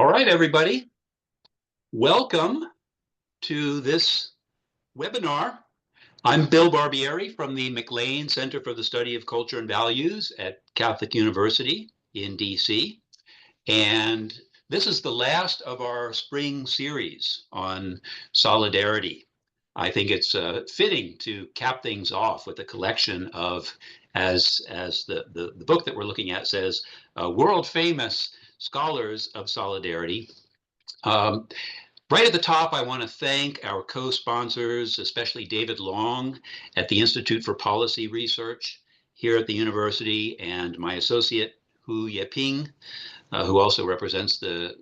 All right, everybody. Welcome to this webinar. I'm Bill Barbieri from the McLean Center for the Study of Culture and Values at Catholic University in DC. And this is the last of our spring series on solidarity. I think it's fitting to cap things off with a collection of, as the book that we're looking at says, world famous scholars of solidarity. Right at the top, I want to thank our co-sponsors, especially David Long at the Institute for Policy Research here at the university, and my associate, Hu Yeping, who also represents the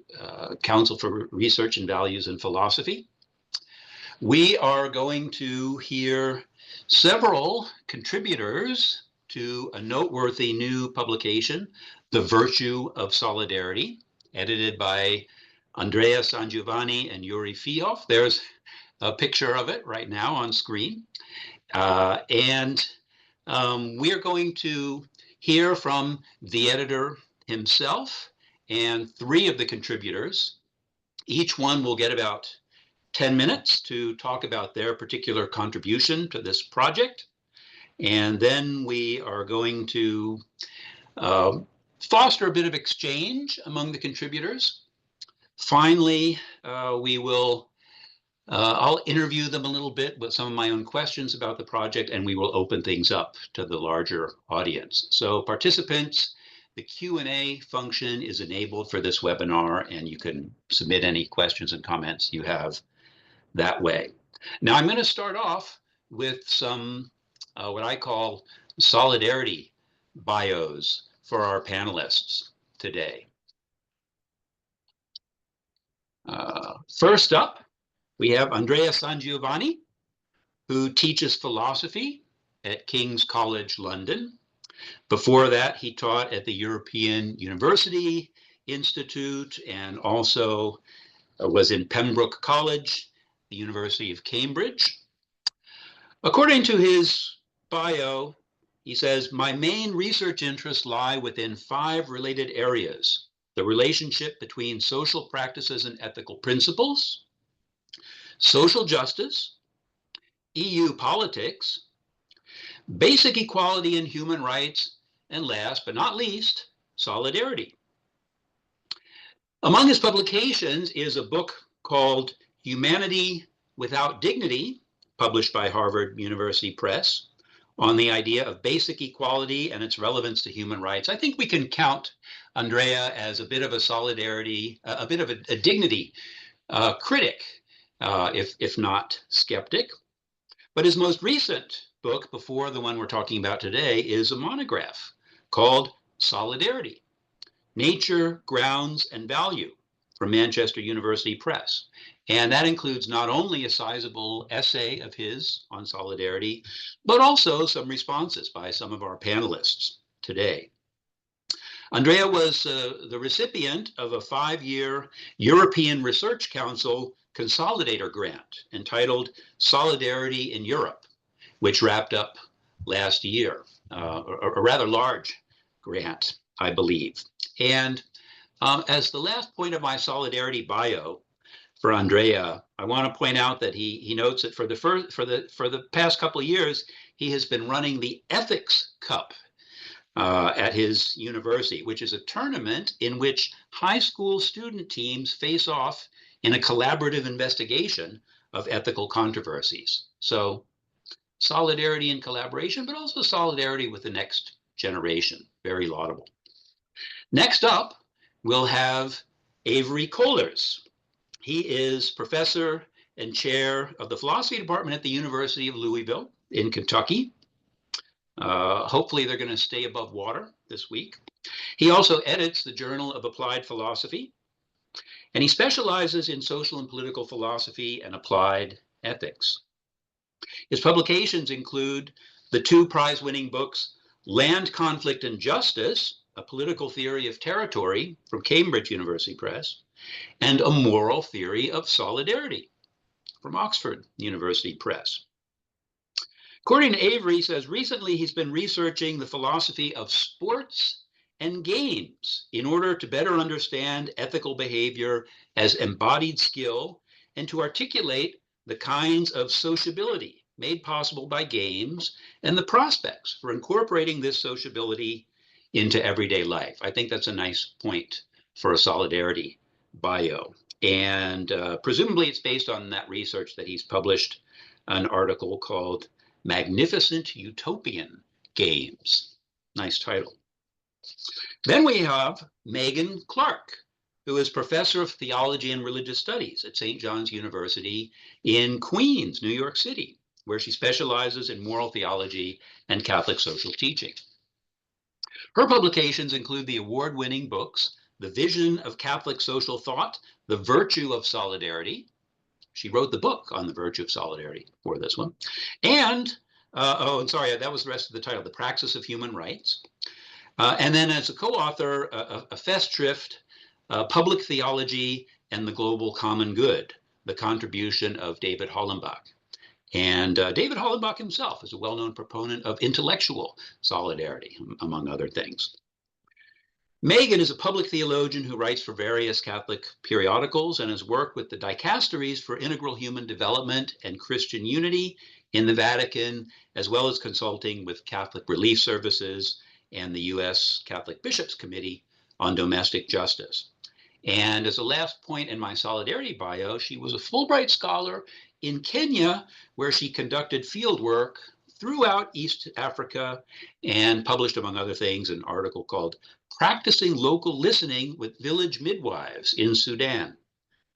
Council for Research in Values and Philosophy. We are going to hear several contributors to a noteworthy new publication, The Virtue of Solidarity, edited by Andrea Sangiovanni and Yuri Fiov. There's a picture of it right now on screen. We are going to hear from the editor himself and three of the contributors. Each one will get about 10 minutes to talk about their particular contribution to this project. And then we are going to foster a bit of exchange among the contributors. Finally, I'll interview them a little bit with some of my own questions about the project, and we will open things up to the larger audience. So participants, the Q&A function is enabled for this webinar, and you can submit any questions and comments you have that way. Now, I'm going to start off with some what I call solidarity bios for our panelists today. First up, we have Andrea Sangiovanni, who teaches philosophy at King's College London. Before that, he taught at the European University Institute and also was in Pembroke College, the University of Cambridge. According to his bio, he says, "My main research interests lie within 5 related areas: the relationship between social practices and ethical principles, social justice, EU politics, basic equality and human rights, and last but not least, solidarity." Among his publications is a book called Humanity Without Dignity, published by Harvard University Press, on the idea of basic equality and its relevance to human rights. I think we can count Andrea as a bit of a solidarity, a bit of a dignity critic, if not skeptic. But his most recent book, before the one we're talking about today, is a monograph called Solidarity: Nature, Grounds, and Value, from Manchester University Press. And that includes not only a sizable essay of his on solidarity, but also some responses by some of our panelists today. Andrea was the recipient of a 5-year European Research Council Consolidator grant entitled Solidarity in Europe, which wrapped up last year, a rather large grant, I believe. And as the last point of my solidarity bio for Andrea, I want to point out that he notes that for the past couple of years, he has been running the Ethics Cup at his university, which is a tournament in which high school student teams face off in a collaborative investigation of ethical controversies. So solidarity and collaboration, but also solidarity with the next generation. Very laudable. Next up, we'll have Avery Kolers. He is professor and chair of the philosophy department at the University of Louisville in Kentucky. Hopefully they're going to stay above water this week. He also edits the Journal of Applied Philosophy, and he specializes in social and political philosophy and applied ethics. His publications include the 2 prize-winning books, Land, Conflict, and Justice, A Political Theory of Territory, from Cambridge University Press, and A Moral Theory of Solidarity, from Oxford University Press. According to Avery, he says recently he's been researching the philosophy of sports and games in order to better understand ethical behavior as embodied skill and to articulate the kinds of sociability made possible by games and the prospects for incorporating this sociability into everyday life. I think that's a nice point for a solidarity bio. And presumably it's based on that research that he's published an article called Magnificent Utopian Games. Nice title. Then we have Meghan Clark, who is professor of theology and religious studies at St. John's University in Queens, New York City, where she specializes in moral theology and Catholic social teaching. Her publications include the award-winning books, The Vision of Catholic Social Thought, The Virtue of Solidarity. She wrote the book on the virtue of solidarity for this one. And, and sorry, that was the rest of the title, The Praxis of Human Rights. And then as a co-author, a Festschrift, Public Theology and the Global Common Good, the contribution of David Hollenbach. And David Hollenbach himself is a well-known proponent of intellectual solidarity, among other things. Meghan is a public theologian who writes for various Catholic periodicals and has worked with the dicasteries for integral human development and Christian unity in the Vatican, as well as consulting with Catholic Relief Services and the U.S. Catholic Bishops' Committee on Domestic Justice. And as a last point in my solidarity bio, she was a Fulbright scholar in Kenya, where she conducted field work throughout East Africa and published, among other things, an article called Practicing Local Listening with Village Midwives in Sudan,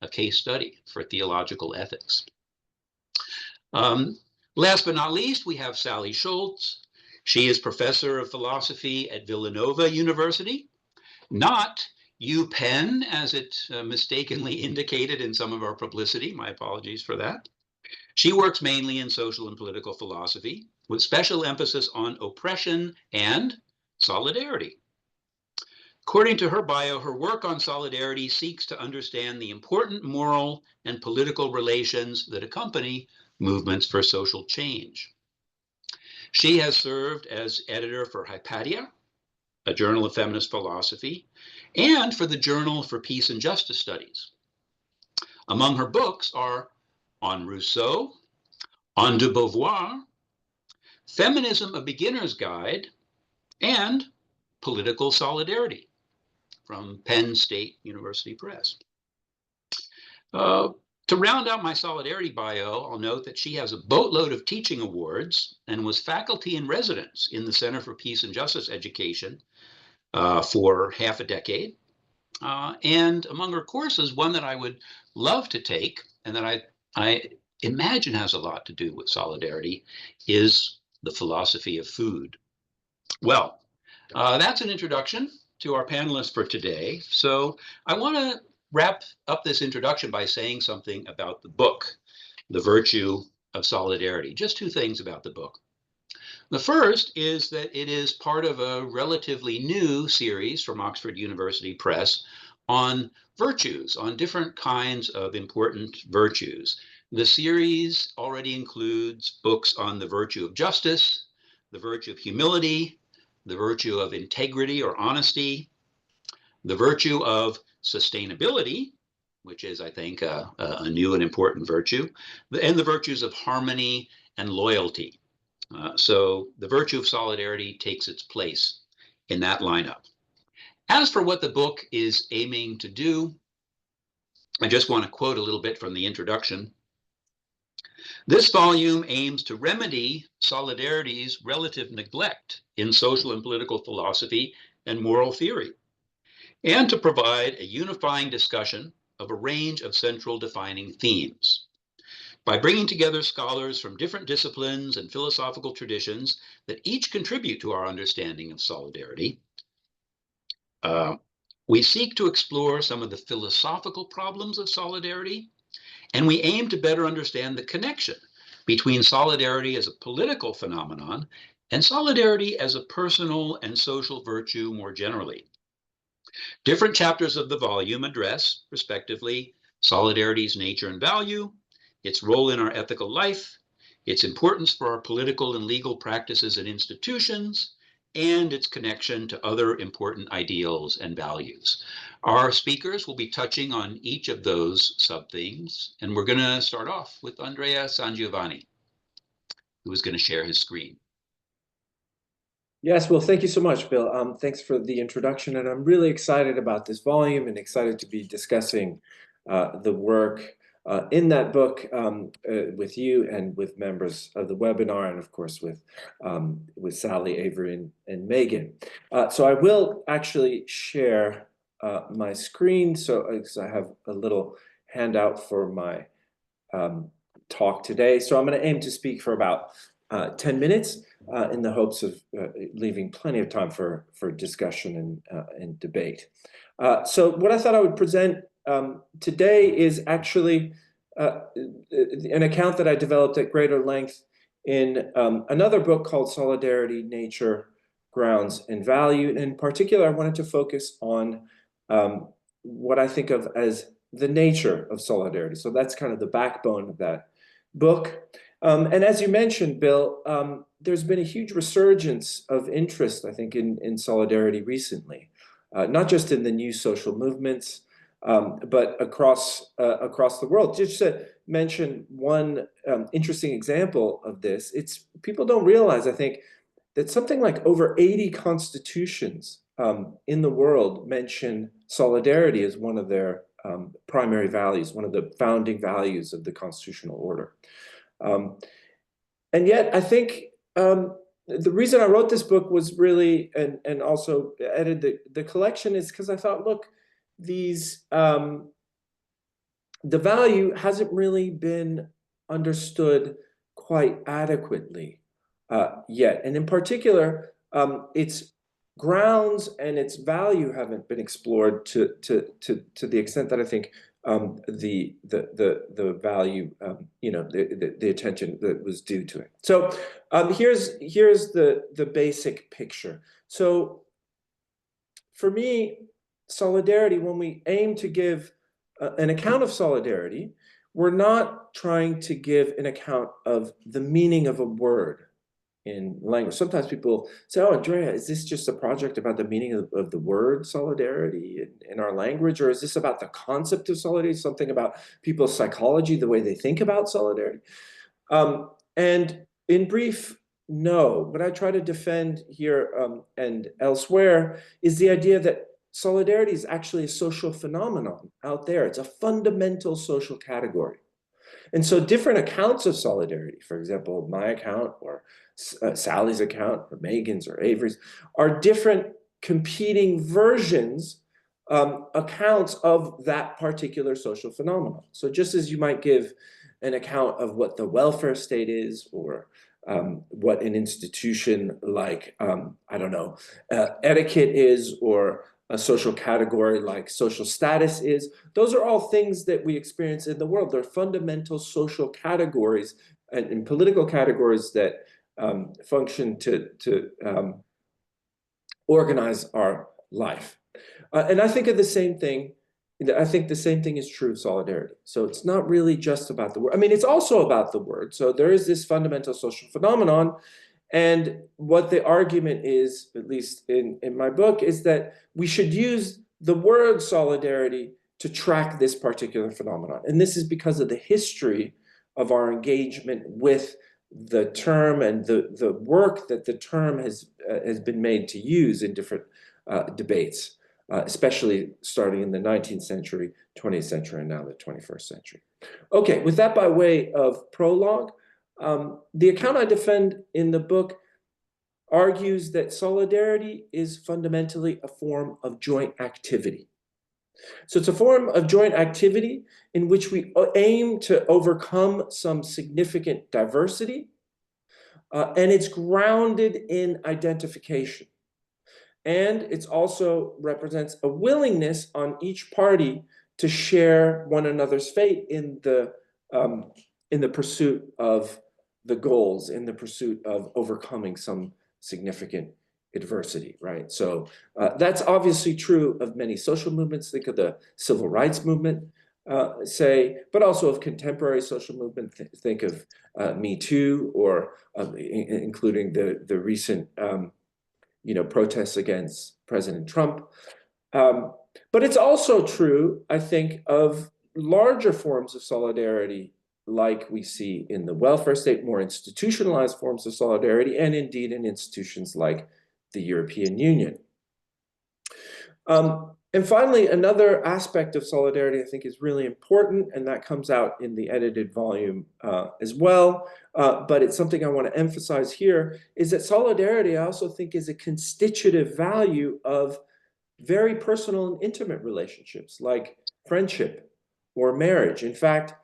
a case study for theological ethics. Last but not least, we have Sally Scholz. She is professor of philosophy at Villanova University, not UPenn, as it mistakenly indicated in some of our publicity. My apologies for that. She works mainly in social and political philosophy, with special emphasis on oppression and solidarity. According to her bio, her work on solidarity seeks to understand the important moral and political relations that accompany movements for social change. She has served as editor for Hypatia, a journal of feminist philosophy, and for the Journal for Peace and Justice Studies. Among her books are On Rousseau, On de Beauvoir, Feminism, A Beginner's Guide, and Political Solidarity from Penn State University Press. To round out my solidarity bio, I'll note that she has a boatload of teaching awards and was faculty in residence in the Center for Peace and Justice Education for half a decade. And among her courses, one that I would love to take and that I imagine has a lot to do with solidarity is the philosophy of food. Well, that's an introduction to our panelists for today. So I want to wrap up this introduction by saying something about the book, The Virtue of Solidarity. Just two things about the book. The first is that it is part of a relatively new series from Oxford University Press on virtues, on different kinds of important virtues. The series already includes books on the virtue of justice, the virtue of humility, the virtue of integrity or honesty, the virtue of sustainability, which is, I think, a new and important virtue, and the virtues of harmony and loyalty. So the virtue of solidarity takes its place in that lineup. As for what the book is aiming to do, I just want to quote a little bit from the introduction. This volume aims to remedy solidarity's relative neglect in social and political philosophy and moral theory, and to provide a unifying discussion of a range of central defining themes. By bringing together scholars from different disciplines and philosophical traditions that each contribute to our understanding of solidarity, we seek to explore some of the philosophical problems of solidarity, and we aim to better understand the connection between solidarity as a political phenomenon and solidarity as a personal and social virtue more generally. Different chapters of the volume address, respectively, solidarity's nature and value, its role in our ethical life, its importance for our political and legal practices and institutions, and its connection to other important ideals and values. Our speakers will be touching on each of those sub-themes, and we're going to start off with Andrea Sangiovanni, who is going to share his screen. Yes, well, thank you so much, Bill. Thanks for the introduction, and I'm really excited about this volume and excited to be discussing the work in that book with you and with members of the webinar, and of course with Sally, Avery, and Megan. So I will actually share my screen, so I have a little handout for my talk today. So I'm going to aim to speak for about 10 minutes in the hopes of leaving plenty of time for discussion and debate. So what I thought I would present today is actually an account that I developed at greater length in another book called Solidarity, Nature, Grounds, and Value. And in particular, I wanted to focus on what I think of as the nature of solidarity. So that's kind of the backbone of that book. And as you mentioned, Bill, there's been a huge resurgence of interest, I think, in solidarity recently, not just in the new social movements, but across the world. Just to mention one interesting example of this, people don't realize, I think, that something like over 80 constitutions in the world mention solidarity as one of their primary values, one of the founding values of the constitutional order. And yet, I think the reason I wrote this book was really, and also edited the collection, is because I thought, look, these the value hasn't really been understood quite adequately yet, and in particular, its grounds and its value haven't been explored to the extent that I think the value, the attention that was due to it. So here's the basic picture. So for me, solidarity, when we aim to give an account of solidarity, we're not trying to give an account of the meaning of a word in language. Sometimes people say, oh, Andrea, is this just a project about the meaning of the word solidarity in our language? Or is this about the concept of solidarity, something about people's psychology, the way they think about solidarity? And in brief, no. What I try to defend here and elsewhere is the idea that solidarity is actually a social phenomenon out there. It's a fundamental social category. And so different accounts of solidarity, for example, my account or Sally's account or Megan's or Avery's, are different competing versions, accounts of that particular social phenomenon. So just as you might give an account of what the welfare state is, or what an institution like, I don't know, etiquette is, or a social category like social status is, those are all things that we experience in the world. They're fundamental social categories and political categories that function to organize our life. And I think of the same thing. I think the same thing is true of solidarity. So it's not really just about the word. I mean, it's also about the word. So there is this fundamental social phenomenon. And what the argument is, at least in my book, is that we should use the word solidarity to track this particular phenomenon. And this is because of the history of our engagement with the term and the work that the term has been made to use in different debates, especially starting in the 19th century, 20th century, and now the 21st century. Okay, with that by way of prologue, the account I defend in the book argues that solidarity is fundamentally a form of joint activity. So it's a form of joint activity in which we aim to overcome some significant diversity, and it's grounded in identification. And it also represents a willingness on each party to share one another's fate in the pursuit of the goals, in the pursuit of overcoming some significant adversity, right? So that's obviously true of many social movements. Think of the civil rights movement, but also of contemporary social movement. Think of Me Too, or including the recent protests against President Trump. But it's also true, I think, of larger forms of solidarity, like we see in the welfare state, more institutionalized forms of solidarity, and indeed in institutions like the European Union. And finally, another aspect of solidarity I think is really important, and that comes out in the edited volume as well, but it's something I want to emphasize here, is that solidarity I also think is a constitutive value of very personal and intimate relationships like friendship or marriage. In fact,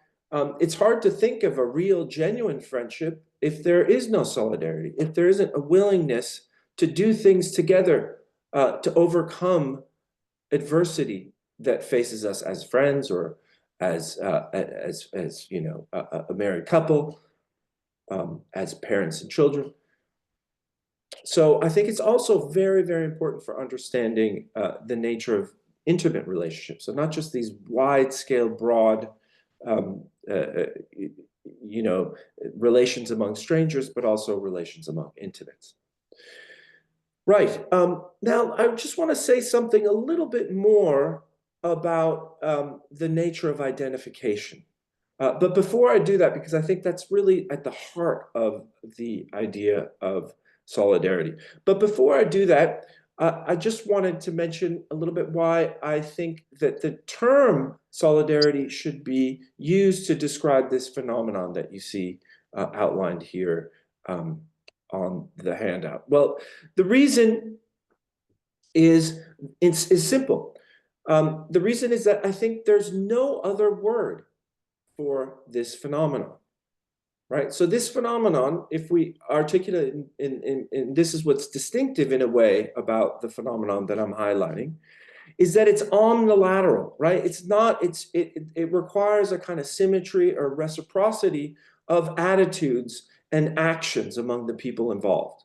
it's hard to think of a real, genuine friendship if there is no solidarity, if there isn't a willingness to do things together to overcome adversity that faces us as friends or as a married couple, as parents and children. So I think it's also very, very important for understanding the nature of intimate relationships. So not just these wide-scale, broad, relations among strangers, but also relations among intimates. Right. Now, I just want to say something a little bit more about the nature of identification. But before I do that, because I think that's really at the heart of the idea of solidarity. But before I do that, I just wanted to mention a little bit why I think that the term solidarity should be used to describe this phenomenon that you see outlined here on the handout. Well, the reason is simple. The reason is that I think there's no other word for this phenomenon, right? So this phenomenon, if we articulate in this is what's distinctive in a way about the phenomenon that I'm highlighting, is that it's omnilateral, right? It requires a kind of symmetry or reciprocity of attitudes and actions among the people involved.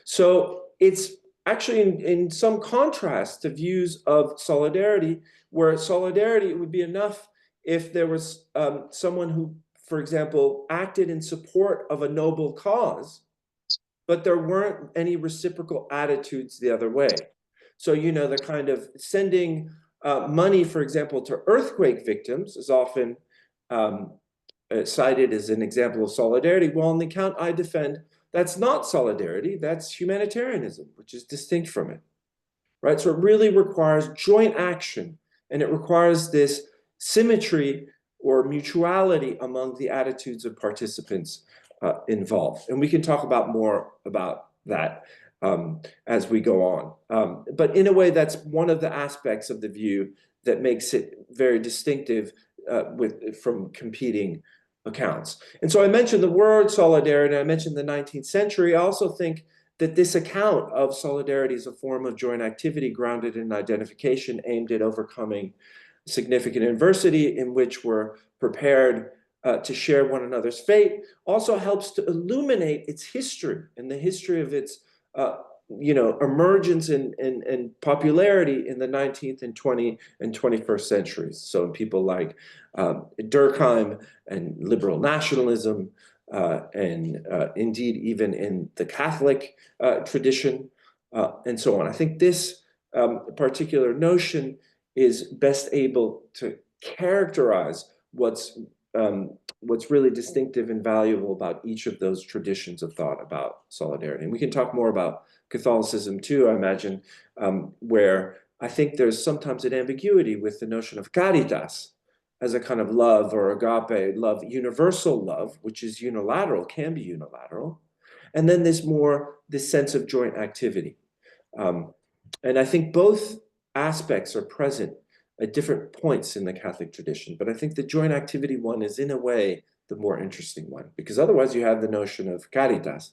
So it's actually in some contrast to views of solidarity, where solidarity, it would be enough if there was someone who, for example, acted in support of a noble cause, but there weren't any reciprocal attitudes the other way. So, the kind of sending money, for example, to earthquake victims is often cited as an example of solidarity. Well, on the account I defend, that's not solidarity, that's humanitarianism, which is distinct from it, right? So it really requires joint action, and it requires this symmetry or mutuality among the attitudes of participants involved. And we can talk about more about that as we go on. But in a way, that's one of the aspects of the view that makes it very distinctive from competing accounts. And so I mentioned the word solidarity, I mentioned the 19th century. I also think that this account of solidarity is a form of joint activity grounded in identification aimed at overcoming significant adversity, in which we're prepared to share one another's fate, also helps to illuminate its history and the history of its emergence and popularity in the 19th and 20th and 21st centuries. So people like Durkheim and liberal nationalism, and indeed even in the Catholic tradition, and so on. I think this particular notion is best able to characterize what's really distinctive and valuable about each of those traditions of thought about solidarity. And we can talk more about Catholicism too, I imagine, where I think there's sometimes an ambiguity with the notion of caritas as a kind of love or agape love, universal love, which is unilateral, can be unilateral. And then there's more this sense of joint activity. And I think both aspects are present at different points in the Catholic tradition. But I think the joint activity one is, in a way, the more interesting one, because otherwise you have the notion of caritas.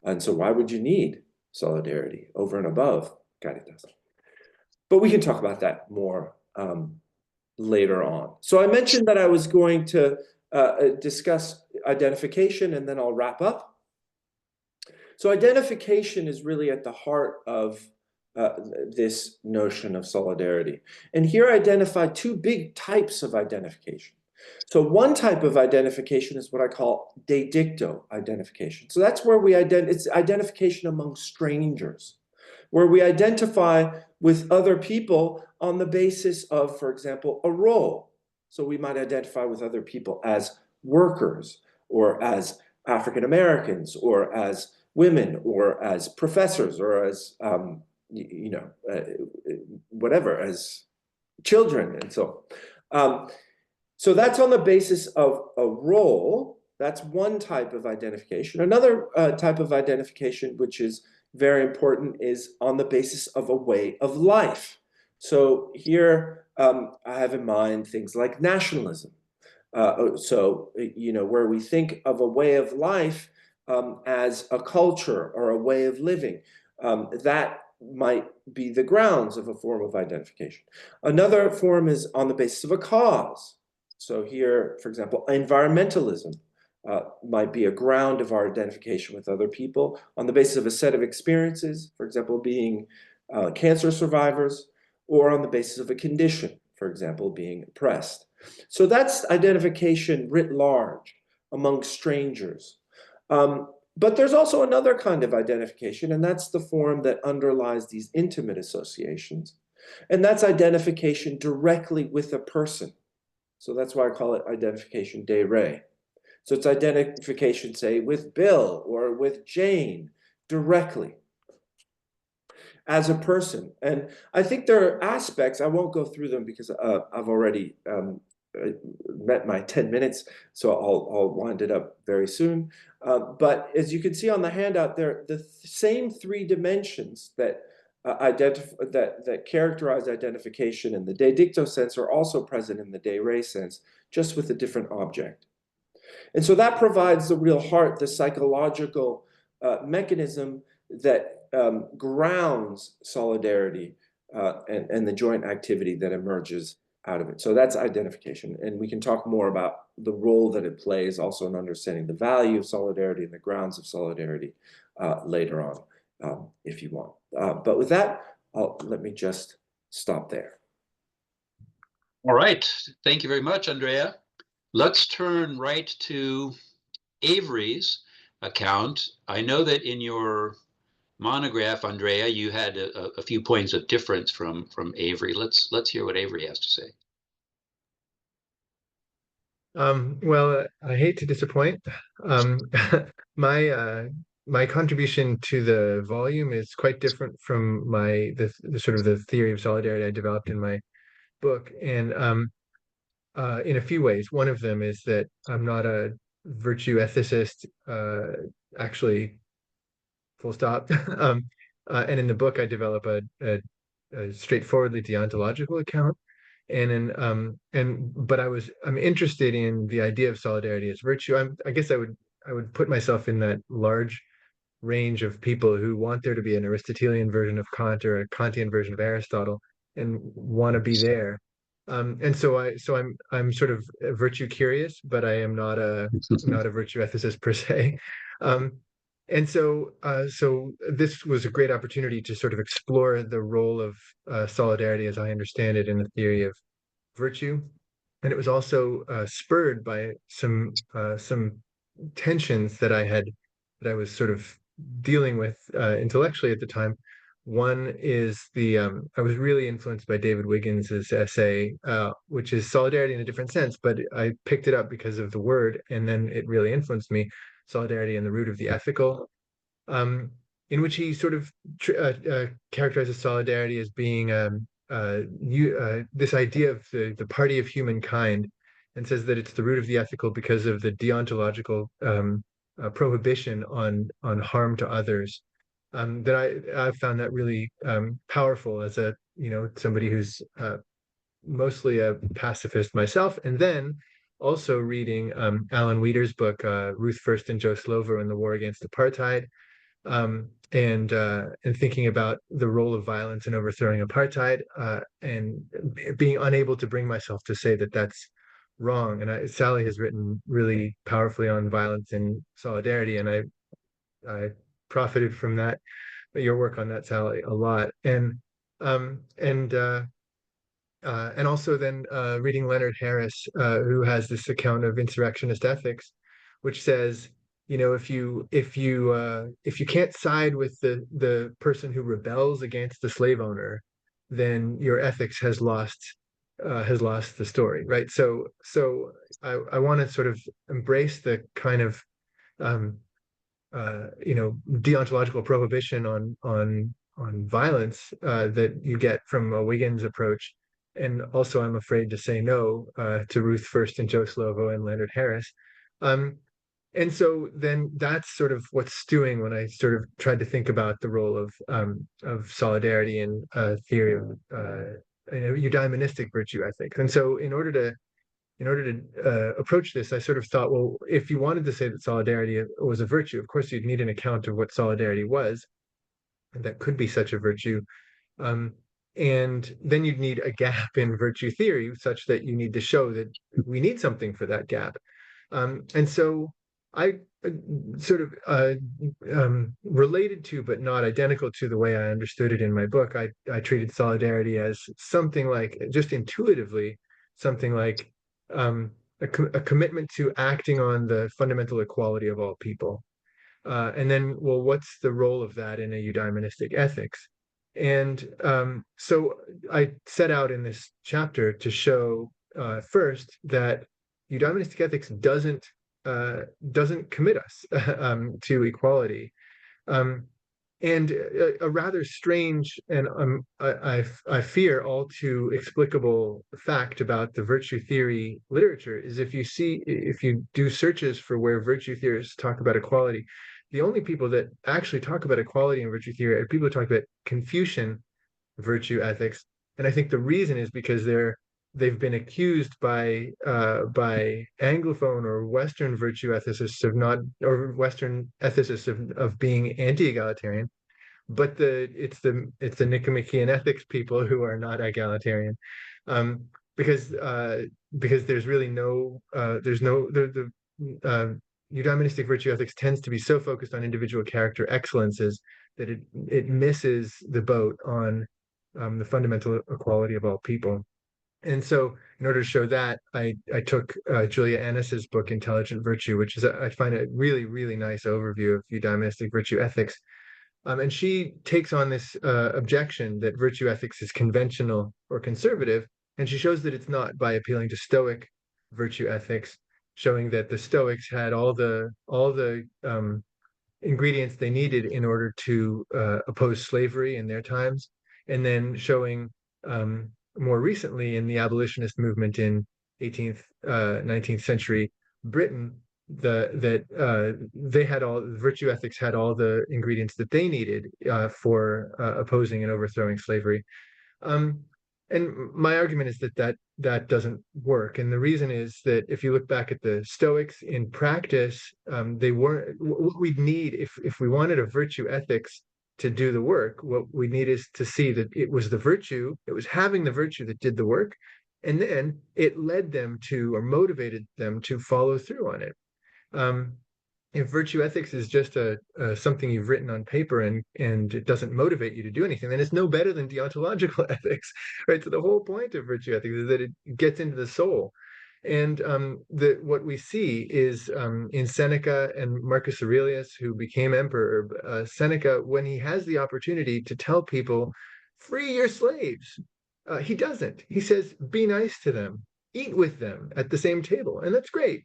And so why would you need solidarity over and above caritas? But we can talk about that more later on. So I mentioned that I was going to discuss identification, and then I'll wrap up. So identification is really at the heart of this notion of solidarity. And here I identify two big types of identification. So one type of identification is what I call de dicto identification. So that's where it's identification among strangers, where we identify with other people on the basis of, for example, a role. So we might identify with other people as workers, or as African Americans, or as women, or as professors, or as whatever, as children, and so on. So that's on the basis of a role. That's one type of identification. Another type of identification, which is very important, is on the basis of a way of life. So here I have in mind things like nationalism. Where we think of a way of life as a culture or a way of living, that might be the grounds of a form of identification. Another form is on the basis of a cause. So here, for example, environmentalism might be a ground of our identification with other people on the basis of a set of experiences, for example, being cancer survivors, or on the basis of a condition, for example, being oppressed. So that's identification writ large among strangers. But there's also another kind of identification, and that's the form that underlies these intimate associations. And that's identification directly with a person. So that's why I call it identification de re. So it's identification, say, with Bill or with Jane directly as a person. And I think there are aspects, I won't go through them because I've already met my 10 minutes, so I'll wind it up very soon. But as you can see on the handout there, the same three dimensions that that characterize identification in the de dicto sense are also present in the de re sense, just with a different object. And so that provides the real heart, the psychological mechanism that grounds solidarity and the joint activity that emerges out of it. So that's identification. And we can talk more about the role that it plays also in understanding the value of solidarity and the grounds of solidarity later on, if you want. But with that, let me just stop there. All right. Thank you very much, Andrea. Let's turn right to Avery's account. I know that in your monograph, Andrea, you had a few points of difference from Avery. Let's hear what Avery has to say. Well, I hate to disappoint. Um, my contribution to the volume is quite different from the sort of the theory of solidarity I developed in my book, and in a few ways. One of them is that I'm not a virtue ethicist, actually, full stop. And in the book, I develop a straightforwardly deontological account. But I'm interested in the idea of solidarity as virtue. I guess I would put myself in that large range of people who want there to be an Aristotelian version of Kant or a Kantian version of Aristotle and want to be there. And so I'm sort of virtue curious, but I am not a virtue ethicist per se. Um, so this was a great opportunity to sort of explore the role of solidarity as I understand it in the theory of virtue. And it was also spurred by some tensions that I was sort of dealing with intellectually at the time. One is I was really influenced by David Wiggins's essay, which is solidarity in a different sense, but I picked it up because of the word, and then it really influenced me. Solidarity and the root of the ethical, in which he sort of characterizes solidarity as being this idea of the party of humankind, and says that it's the root of the ethical because of the deontological prohibition on harm to others. That I found that really powerful as somebody who's mostly a pacifist myself, and then also reading Alan Weeder's book Ruth First and Joe Slovo in the War Against Apartheid, and thinking about the role of violence in overthrowing apartheid, and being unable to bring myself to say that that's wrong. And Sally has written really powerfully on violence and solidarity, and I profited from that, your work on that, Sally, a lot. And and also then reading Leonard Harris, who has this account of insurrectionist ethics, which says, if you can't side with the person who rebels against the slave owner, then your ethics has lost the story, right? So I want to sort of embrace the kind of um, deontological prohibition on violence that you get from a Wiggins approach. And also, I'm afraid to say no to Ruth First and Joe Slovo and Leonard Harris. Um, and so then that's sort of what's stewing when I sort of tried to think about the role of solidarity in theory of eudaimonistic virtue ethics. And so in order to approach this, I sort of thought, well, if you wanted to say that solidarity was a virtue, of course you'd need an account of what solidarity was, and that could be such a virtue. Um, and then you'd need a gap in virtue theory, such that you need to show that we need something for that gap. And so I sort of related to, but not identical to the way I understood it in my book. I treated solidarity as something like, just intuitively, something like a commitment to acting on the fundamental equality of all people. And then, well, what's the role of that in a eudaimonistic ethics? And so I set out in this chapter to show first that eudaimonistic ethics doesn't commit us to equality. Um, and a rather strange and I fear all too explicable fact about the virtue theory literature is if you do searches for where virtue theorists talk about equality, the only people that actually talk about equality in virtue theory are people who talk about Confucian virtue ethics. And I think the reason is because they've been accused by Anglophone or Western virtue ethicists of not, or Western ethicists of being anti-egalitarian, but it's the Nicomachean ethics people who are not egalitarian, um, because there's really no there's no the eudaimonistic virtue ethics tends to be so focused on individual character excellences that it misses the boat on the fundamental equality of all people. And so, in order to show that, I took Julia Annis's book, Intelligent Virtue, which is, I find, a really, really nice overview of eudaimonistic virtue ethics. And she takes on this objection that virtue ethics is conventional or conservative, and she shows that it's not by appealing to Stoic virtue ethics, showing that the Stoics had all the ingredients they needed in order to oppose slavery in their times, and then showing more recently in the abolitionist movement in 18th, 19th century Britain, they had all virtue ethics had all the ingredients that they needed for opposing and overthrowing slavery. Um, and my argument is that doesn't work. And the reason is that if you look back at the Stoics in practice, they weren't what we'd need if we wanted a virtue ethics to do the work. What we need is to see that it was having the virtue that did the work, and then it led them to, or motivated them to, follow through on it. Um, if virtue ethics is just something you've written on paper and it doesn't motivate you to do anything, then it's no better than deontological ethics, right? So the whole point of virtue ethics is that it gets into the soul. And what we see is in Seneca and Marcus Aurelius, who became emperor, Seneca, when he has the opportunity to tell people, free your slaves, he doesn't. He says, be nice to them, eat with them at the same table. And that's great.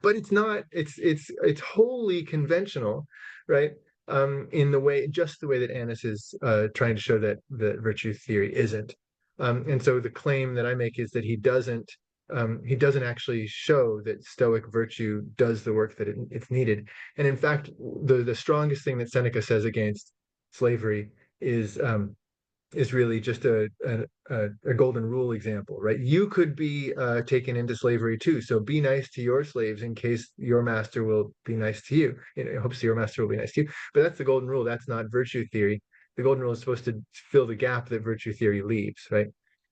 But it's not, it's wholly conventional, right? In just the way that Annis is trying to show that the virtue theory isn't. And so the claim that I make is that he doesn't actually show that Stoic virtue does the work that it's needed. And in fact, the strongest thing that Seneca says against slavery is really just a golden rule example, right? You could be taken into slavery too. So be nice to your slaves in case your master will be nice to you. In hopes your master will be nice to you. But that's the golden rule. That's not virtue theory. The golden rule is supposed to fill the gap that virtue theory leaves, right?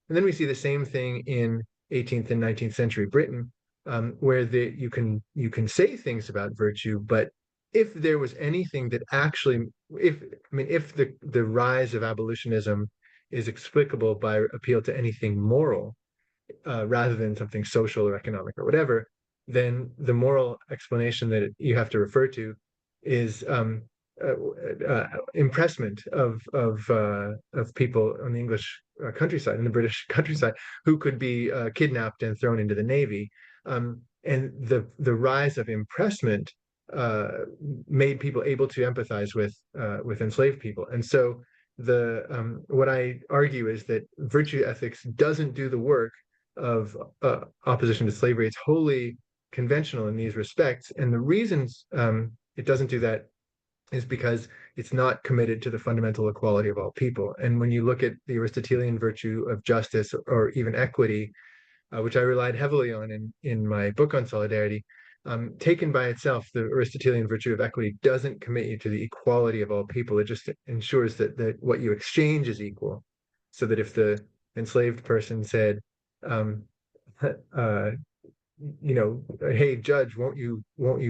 And then we see the same thing in 18th and 19th century Britain, where you can say things about virtue, but if there was anything that actually, if the rise of abolitionism is explicable by appeal to anything moral, rather than something social or economic or whatever, then the moral explanation that you have to refer to is impressment of people on the English countryside and the British countryside who could be kidnapped and thrown into the Navy. And the rise of impressment made people able to empathize with enslaved people. And so what I argue is that virtue ethics doesn't do the work of opposition to slavery. It's wholly conventional in these respects, and the reasons it doesn't do that is because it's not committed to the fundamental equality of all people. And when you look at the Aristotelian virtue of justice or even equity, which I relied heavily on in my book on solidarity, taken by itself, the Aristotelian virtue of equity doesn't commit you to the equality of all people. It just ensures that what you exchange is equal. So that if the enslaved person said, hey, judge, won't you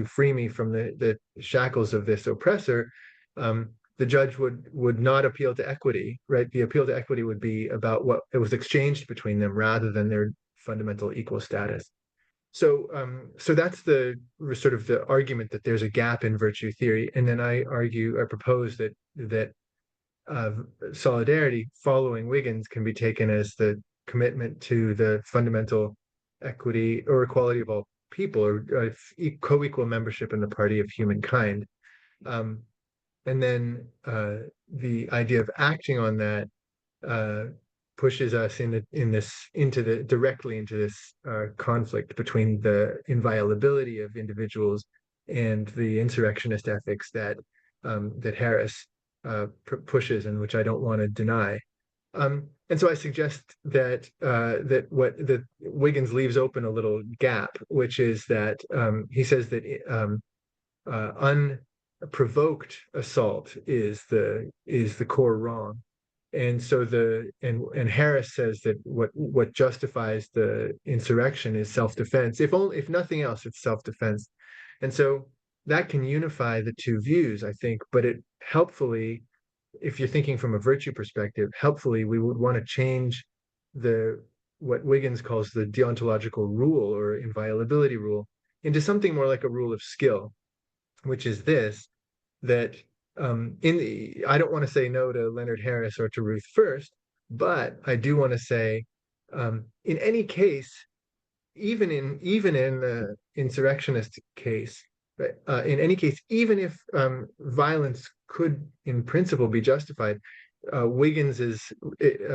free me from the shackles of this oppressor? The judge would not appeal to equity, right? The appeal to equity would be about what it was exchanged between them rather than their fundamental equal status. So that's the sort of the argument that there's a gap in virtue theory. And then I propose that solidarity following Wiggins can be taken as the commitment to the fundamental equity or equality of all people, or co-equal membership in the party of humankind. And then the idea of acting on that pushes us directly into this conflict between the inviolability of individuals and the insurrectionist ethics that Harris pushes, and which I don't want to deny. And so I suggest that Wiggins leaves open a little gap, which is that he says that unprovoked assault is the core wrong, and so and Harris says that what justifies the insurrection is self-defense. If nothing else, it's self-defense, and so that can unify the two views, I think. But it helpfully, if you're thinking from a virtue perspective, helpfully we would want to change what Wiggins calls the deontological rule or inviolability rule into something more like a rule of skill, which is this: that I don't want to say no to Leonard Harris or to Ruth First, but I do want to say, in any case, even in the insurrectionist case, in any case, even if violence could, in principle, be justified, Wiggins's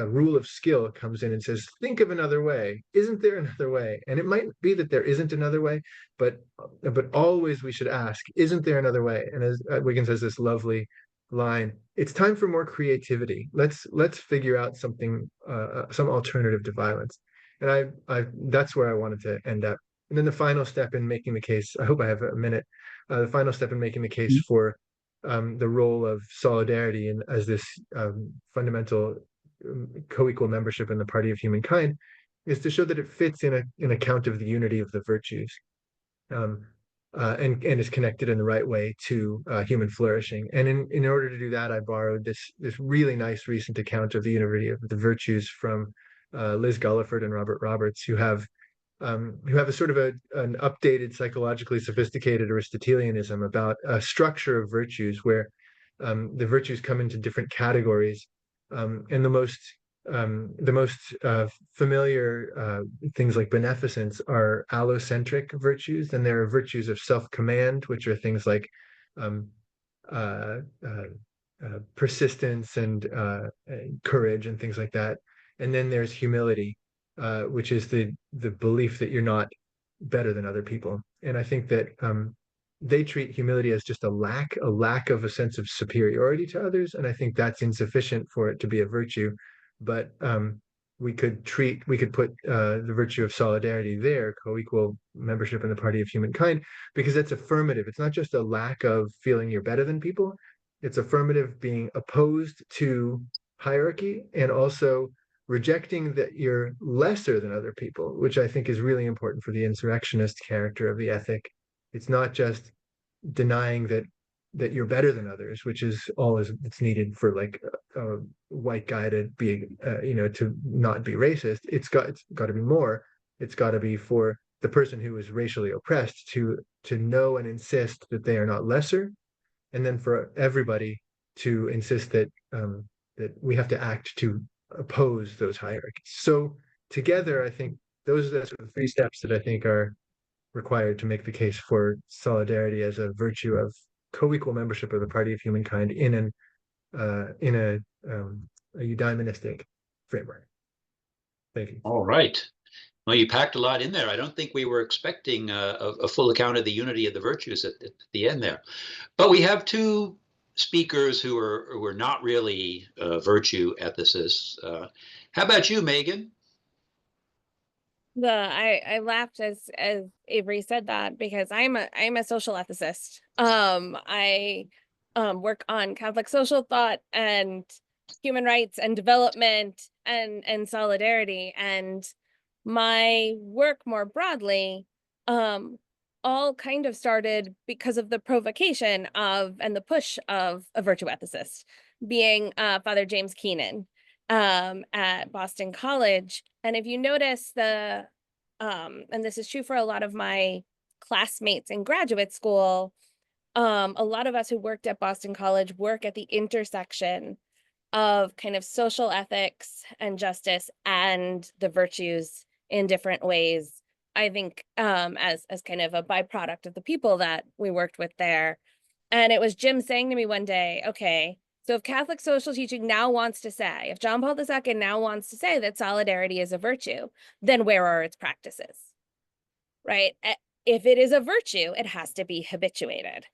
rule of skill comes in and says, think of another way. Isn't there another way? And it might be that there isn't another way, but always we should ask, isn't there another way? And as Wiggins has this lovely line, it's time for more creativity. Let's figure out something, some alternative to violence. And that's where I wanted to end up. And then the final step in making the case, I hope I have a minute, the final step in making the case for the role of solidarity as this fundamental co-equal membership in the party of humankind is to show that it fits in account of the unity of the virtues, and is connected in the right way to human flourishing. And in order to do that, I borrowed this really nice recent account of the unity of the virtues from Liz Gulliford and Robert Roberts, who have a sort of an updated, psychologically sophisticated Aristotelianism about a structure of virtues where the virtues come into different categories, and the most familiar things like beneficence are allocentric virtues. Then there are virtues of self-command, which are things like persistence and courage and things like that. And then there's humility, which is the belief that you're not better than other people. And I think that they treat humility as just a lack of a sense of superiority to others. And I think that's insufficient for it to be a virtue. But we could put the virtue of solidarity there, co-equal membership in the party of humankind, because that's affirmative. It's not just a lack of feeling you're better than people. It's affirmative being opposed to hierarchy and also rejecting that you're lesser than other people, which I think is really important for the insurrectionist character of the ethic. It's not just denying that you're better than others, which is all it's needed for like white guy to be, to not be racist. It's got to be more. It's got to be for the person who is racially oppressed to know and insist that they are not lesser, and then for everybody to insist that that we have to act to oppose those hierarchies. So together, I think those are the sort of three steps that I think are required to make the case for solidarity as a virtue of co-equal membership of the party of humankind in a eudaimonistic framework. Thank you. All right. Well, you packed a lot in there. I don't think we were expecting a full account of the unity of the virtues at the end there. But we have two speakers who are not really virtue ethicists. How about you, Megan? I laughed as Avery said that, because I'm a social ethicist. I work on Catholic social thought and human rights and development and solidarity, and my work more broadly all kind of started because of the provocation of and the push of a virtue ethicist, being Father James Keenan at Boston College. And if you notice and this is true for a lot of my classmates in graduate school, a lot of us who worked at Boston College work at the intersection of kind of social ethics and justice and the virtues in different ways. I think as kind of a byproduct of the people that we worked with there. And it was Jim saying to me one day, okay, so if Catholic social teaching now wants to say, if John Paul II now wants to say that solidarity is a virtue, then where are its practices, right? If it is a virtue, it has to be habituated.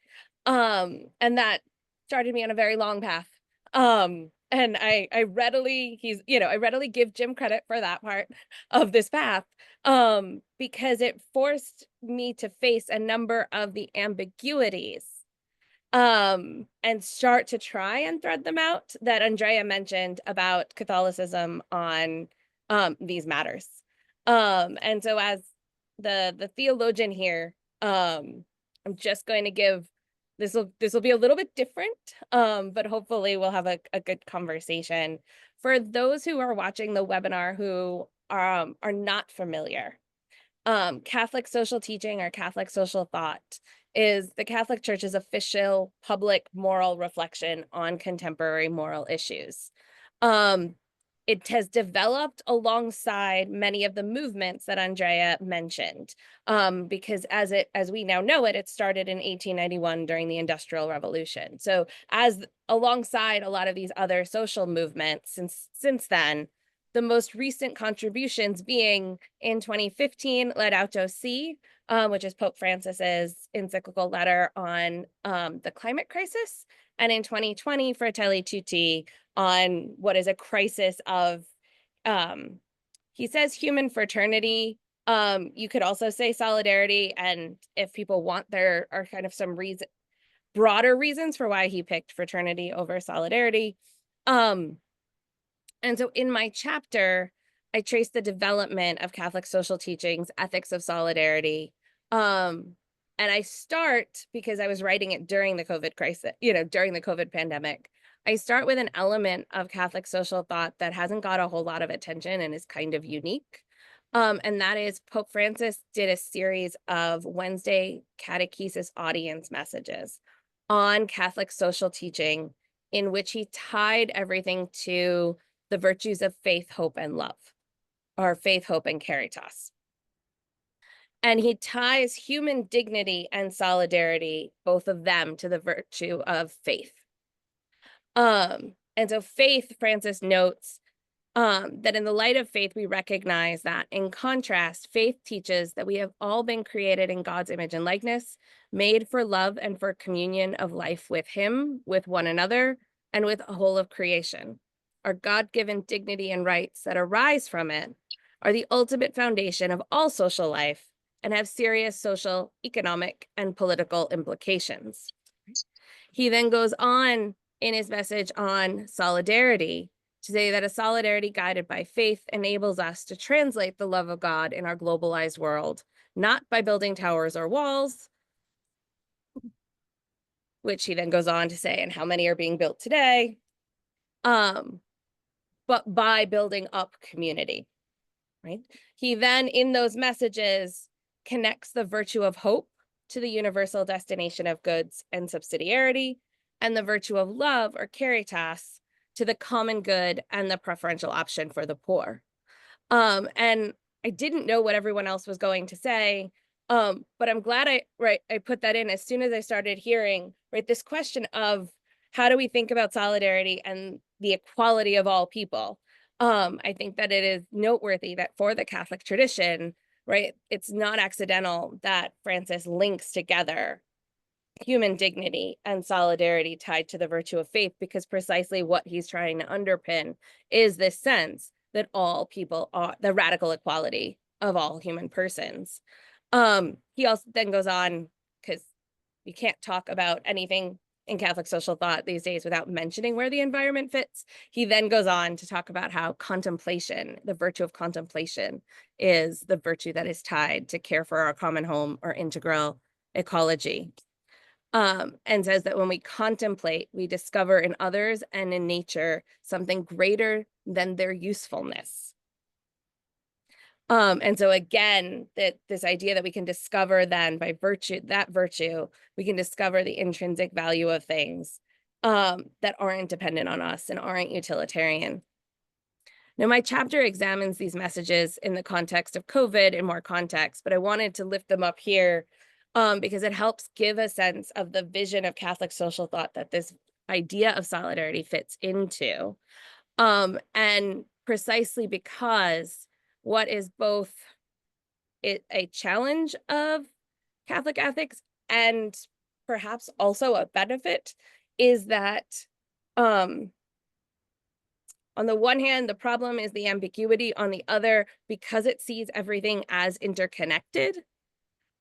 And that started me on a very long path. And I readily give Jim credit for that part of this path, because it forced me to face a number of the ambiguities and start to try and thread them out that Andrea mentioned about Catholicism on these matters. And so as the theologian here, I'm just going to give this will be a little bit different, but hopefully we'll have a good conversation. For those who are watching the webinar who are not familiar, Catholic social teaching or Catholic social thought is the Catholic Church's official public moral reflection on contemporary moral issues. It has developed alongside many of the movements that Andrea mentioned, because as we now know it started in 1891 during the Industrial Revolution. So as alongside a lot of these other social movements since then, the most recent contributions being in 2015, Laudato Si', which is Pope Francis's encyclical letter on the climate crisis, and in 2020, Fratelli Tutti, on what is a crisis of, he says human fraternity. You could also say solidarity, and if people want, there are kind of some broader reasons for why he picked fraternity over solidarity. And so in my chapter, I trace the development of Catholic social teachings, ethics of solidarity. And I start, because I was writing it during the COVID crisis, during the COVID pandemic, I start with an element of Catholic social thought that hasn't got a whole lot of attention and is kind of unique. And that is Pope Francis did a series of Wednesday catechesis audience messages on Catholic social teaching, in which he tied everything to the virtues of faith, hope, and love, or faith, hope, and caritas. And he ties human dignity and solidarity, both of them, to the virtue of faith. And so faith, Francis notes, that in the light of faith, we recognize that, in contrast, faith teaches that we have all been created in God's image and likeness, made for love and for communion of life with him, with one another, and with the whole of creation. Our God-given dignity and rights that arise from it are the ultimate foundation of all social life and have serious social, economic, and political implications. He then goes on in his message on solidarity to say that a solidarity guided by faith enables us to translate the love of God in our globalized world, not by building towers or walls, which he then goes on to say, and how many are being built today, but by building up community, right? He then, in those messages, connects the virtue of hope to the universal destination of goods and subsidiarity, and the virtue of love, or caritas, to the common good and the preferential option for the poor. And I didn't know what everyone else was going to say, but I'm glad I put that in as soon as I started hearing, right, this question of how do we think about solidarity and the equality of all people. I think that it is noteworthy that for the Catholic tradition, right, it's not accidental that Francis links together human dignity and solidarity tied to the virtue of faith, because precisely what he's trying to underpin is this sense that all people are the radical equality of all human persons. He also then goes on, because you can't talk about anything in Catholic social thought these days without mentioning where the environment fits. He then goes on to talk about how contemplation, the virtue of contemplation, is the virtue that is tied to care for our common home or integral ecology. And says that when we contemplate, we discover in others and in nature something greater than their usefulness. And so again, that this idea that we can discover then by virtue, we can discover the intrinsic value of things that aren't dependent on us and aren't utilitarian. Now, my chapter examines these messages in the context of COVID in more context, but I wanted to lift them up here because it helps give a sense of the vision of Catholic social thought that this idea of solidarity fits into. And precisely because what is both a challenge of Catholic ethics and perhaps also a benefit is that on the one hand, the problem is the ambiguity. On the other, because it sees everything as interconnected,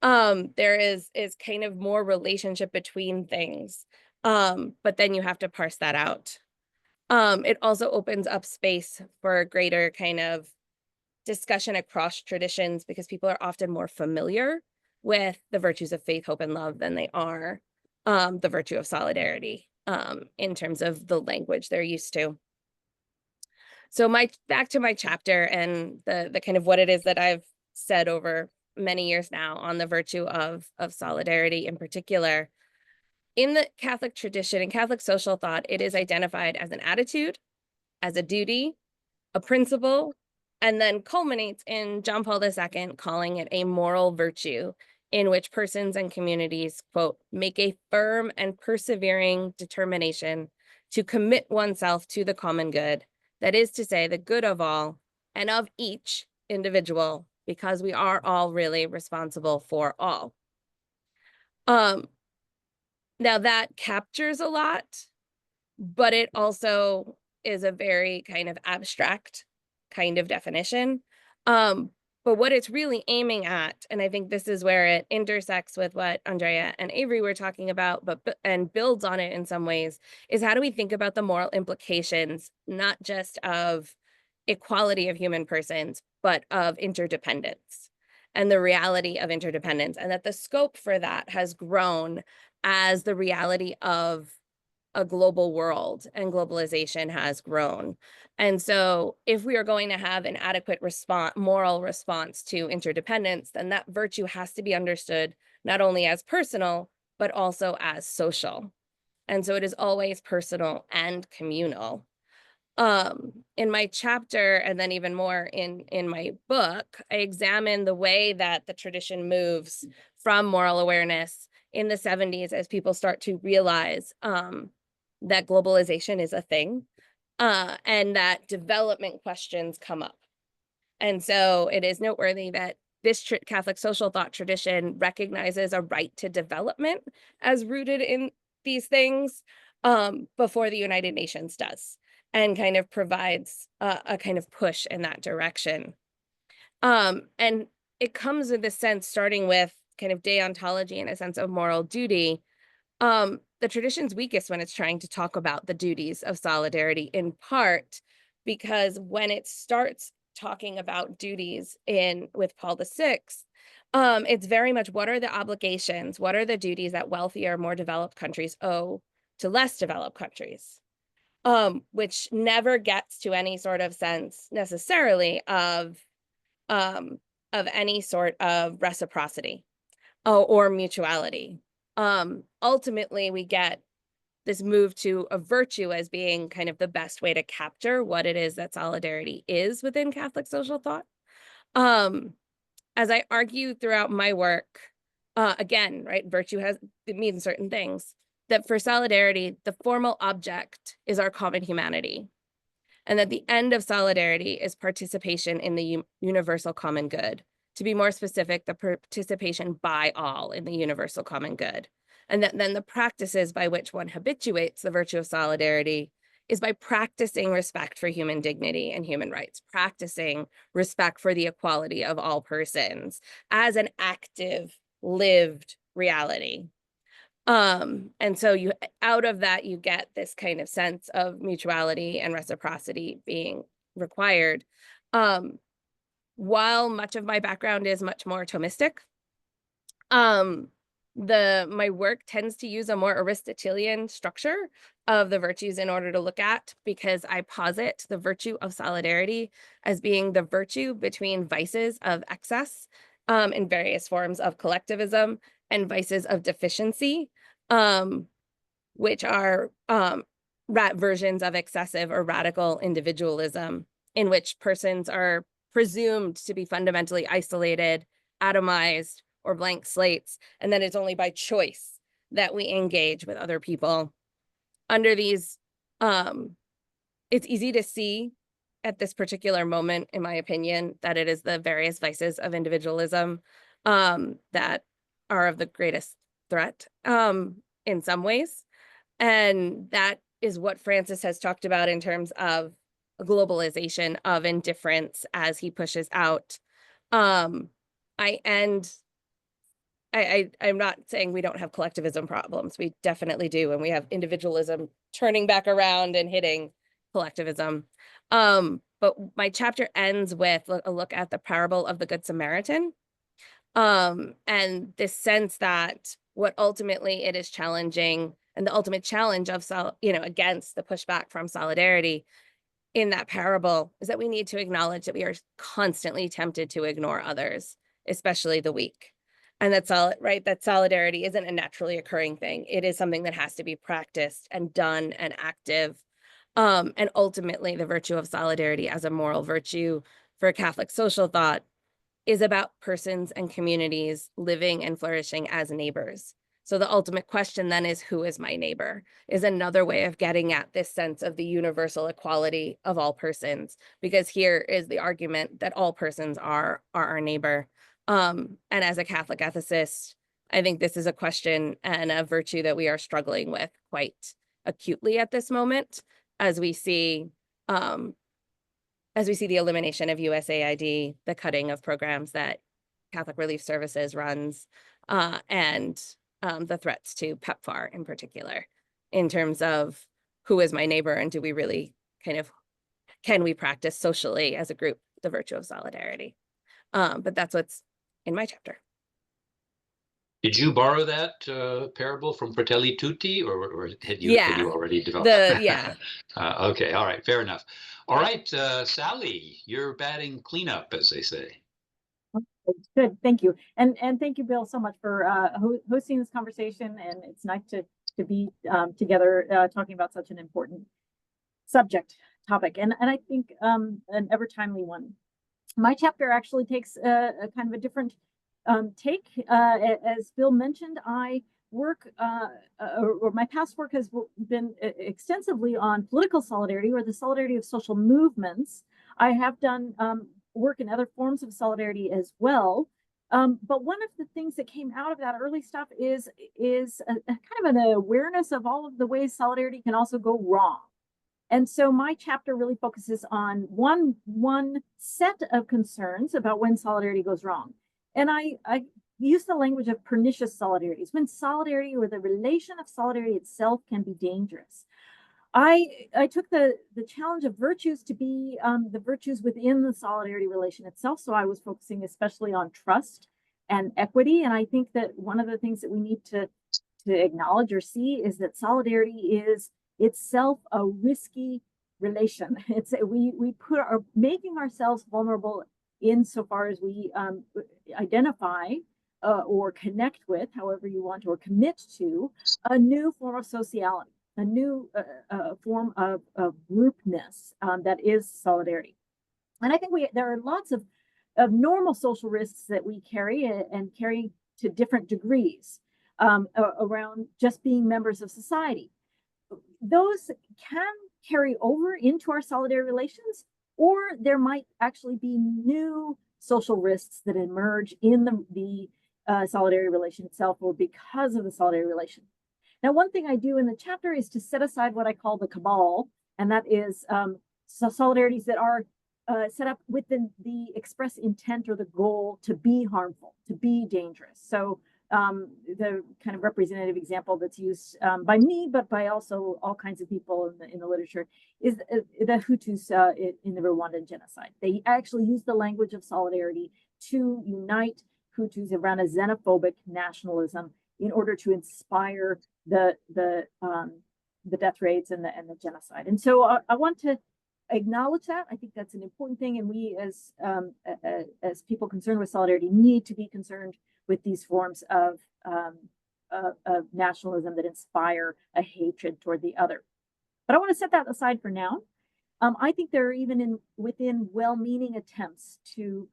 there is kind of more relationship between things. But then you have to parse that out. It also opens up space for a greater kind of discussion across traditions, because people are often more familiar with the virtues of faith, hope, and love than they are the virtue of solidarity in terms of the language they're used to. So back to my chapter and the kind of what it is that I've said over many years now on the virtue of solidarity in particular. In the Catholic tradition and Catholic social thought, it is identified as an attitude, as a duty, a principle, and then culminates in John Paul II calling it a moral virtue in which persons and communities, quote, make a firm and persevering determination to commit oneself to the common good, that is to say, the good of all and of each individual, because we are all really responsible for all. Now that captures a lot, but it also is a very kind of abstract kind of definition. But what it's really aiming at, and I think this is where it intersects with what Andrea and Avery were talking about, and builds on it in some ways, is how do we think about the moral implications, not just of equality of human persons, but of interdependence and the reality of interdependence, and that the scope for that has grown as the reality of a global world and globalization has grown. And so if we are going to have an adequate moral response to interdependence, then that virtue has to be understood not only as personal, but also as social. And so it is always personal and communal. In my chapter, and then even more in my book, I examine the way that the tradition moves from moral awareness in the 70s as people start to realize that globalization is a thing, and that development questions come up. And so it is noteworthy that this Catholic social thought tradition recognizes a right to development as rooted in these things before the United Nations does, and kind of provides a kind of push in that direction. And it comes with this sense, starting with kind of deontology and a sense of moral duty. The tradition's weakest when it's trying to talk about the duties of solidarity, in part because when it starts talking about duties with Paul VI, it's very much what are the obligations, what are the duties that wealthier, more developed countries owe to less developed countries. which never gets to any sort of sense necessarily of any sort of reciprocity or mutuality. Ultimately, we get this move to a virtue as being kind of the best way to capture what it is that solidarity is within Catholic social thought. As I argue throughout my work, again, right, virtue it means certain things. That for solidarity, the formal object is our common humanity, and that the end of solidarity is participation in the universal common good. To be more specific, the participation by all in the universal common good. And that then the practices by which one habituates the virtue of solidarity is by practicing respect for human dignity and human rights, practicing respect for the equality of all persons as an active, lived reality. And so out of that, you get this kind of sense of mutuality and reciprocity being required. While much of my background is much more Thomistic, my work tends to use a more Aristotelian structure of the virtues in order to look at, because I posit the virtue of solidarity as being the virtue between vices of excess in various forms of collectivism and vices of deficiency, which are versions of excessive or radical individualism, in which persons are presumed to be fundamentally isolated, atomized, or blank slates, and then it's only by choice that we engage with other people. Under these, it's easy to see at this particular moment, in my opinion, that it is the various vices of individualism that are of the greatest threat in some ways. And that is what Francis has talked about in terms of a globalization of indifference as he pushes out. I'm not saying we don't have collectivism problems. We definitely do. And we have individualism turning back around and hitting collectivism. But my chapter ends with a look at the parable of the Good Samaritan. And this sense that what ultimately it is challenging, and the ultimate challenge of, against the pushback from solidarity in that parable, is that we need to acknowledge that we are constantly tempted to ignore others, especially the weak. And that solidarity isn't a naturally occurring thing. It is something that has to be practiced and done and active. And ultimately, the virtue of solidarity as a moral virtue for Catholic social thought is about persons and communities living and flourishing as neighbors. So the ultimate question then is, who is my neighbor? Is another way of getting at this sense of the universal equality of all persons, because here is the argument that all persons are our neighbor. And as a Catholic ethicist, I think this is a question and a virtue that we are struggling with quite acutely at this moment, as we see the elimination of USAID, the cutting of programs that Catholic Relief Services runs, and the threats to PEPFAR in particular, in terms of who is my neighbor, and do we really can we practice socially as a group the virtue of solidarity? But that's what's in my chapter. Did you borrow that parable from Fratelli Tutti, or had you already developed it? Okay, all right, fair enough. All right, Sally, you're batting cleanup, as they say. Good, thank you, and thank you, Bill, so much for hosting this conversation. And it's nice to be together talking about such an important topic, and I think an ever timely one. My chapter actually takes a kind of a different take. As Bill mentioned, I work, or my past work has been extensively on political solidarity, or the solidarity of social movements. I have done work in other forms of solidarity as well. But one of the things that came out of that early stuff is a kind of an awareness of all of the ways solidarity can also go wrong. And so my chapter really focuses on one set of concerns about when solidarity goes wrong. And I use the language of pernicious solidarities, when solidarity or the relation of solidarity itself can be dangerous. I took the challenge of virtues to be the virtues within the solidarity relation itself. So I was focusing especially on trust and equity. And I think that one of the things that we need to acknowledge or see is that solidarity itself a risky relation. It's we are making ourselves vulnerable insofar as we identify or connect with, however you want, or commit to a new form of sociality, a new form of groupness that is solidarity. And I think there are lots of normal social risks that we carry and carry to different degrees around just being members of society. Those can carry over into our solidarity relations, or there might actually be new social risks that emerge in the solidarity relation itself, or because of the solidarity relation. Now, one thing I do in the chapter is to set aside what I call the cabal, and that is solidarities that are set up with the express intent or the goal to be harmful, to be dangerous. So the kind of representative example that's used by me, but by also all kinds of people in the literature, is the Hutus in the Rwandan genocide. They actually use the language of solidarity to unite Hutus around a xenophobic nationalism in order to inspire the death rates and the genocide. And so I want to acknowledge that. I think that's an important thing, and we as people concerned with solidarity need to be concerned with these forms of nationalism that inspire a hatred toward the other. But I want to set that aside for now. I think there are even within well-meaning attempts to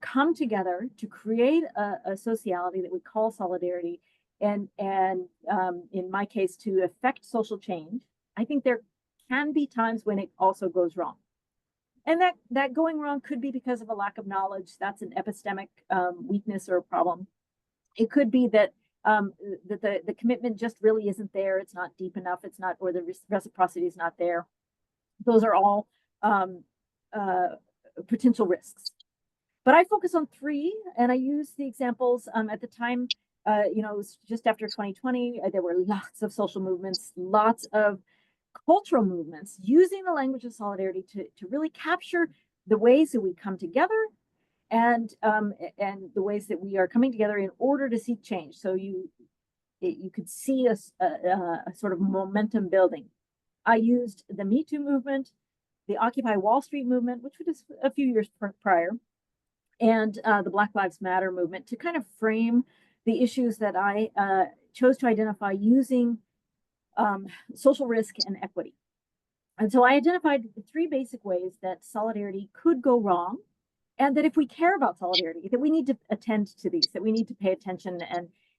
come together to create a sociality that we call solidarity, and in my case, to affect social change. I think there can be times when it also goes wrong. And that going wrong could be because of a lack of knowledge. That's an epistemic weakness or a problem. It could be that the commitment just really isn't there. It's not deep enough. It's not, or the reciprocity is not there. Those are all potential risks. But I focus on three, and I use the examples at the time. It was just after 2020. There were lots of social movements, lots of cultural movements using the language of solidarity to really capture the ways that we come together and the ways that we are coming together in order to seek change. So you could see a sort of momentum building. I used the Me Too movement, the Occupy Wall Street movement, which was a few years prior, and the Black Lives Matter movement to kind of frame the issues that I chose to identify using social risk and equity. And so I identified three basic ways that solidarity could go wrong, and that if we care about solidarity, that we need to attend to these, that we need to pay attention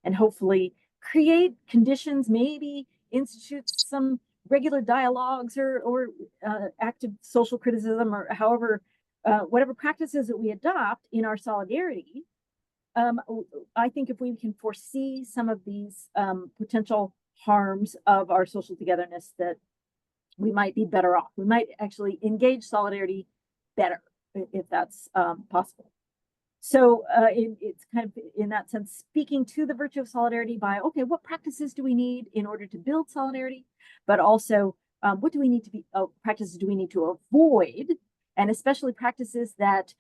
and hopefully create conditions, maybe institute some regular dialogues or active social criticism, or however, whatever practices that we adopt in our solidarity. I think if we can foresee some of these potential harms of our social togetherness, that we might be better off. We might actually engage solidarity better if that's possible. So it's kind of, in that sense, speaking to the virtue of solidarity by, okay, what practices do we need in order to build solidarity? But also, what do we need to be, practices do we need to avoid? And especially practices that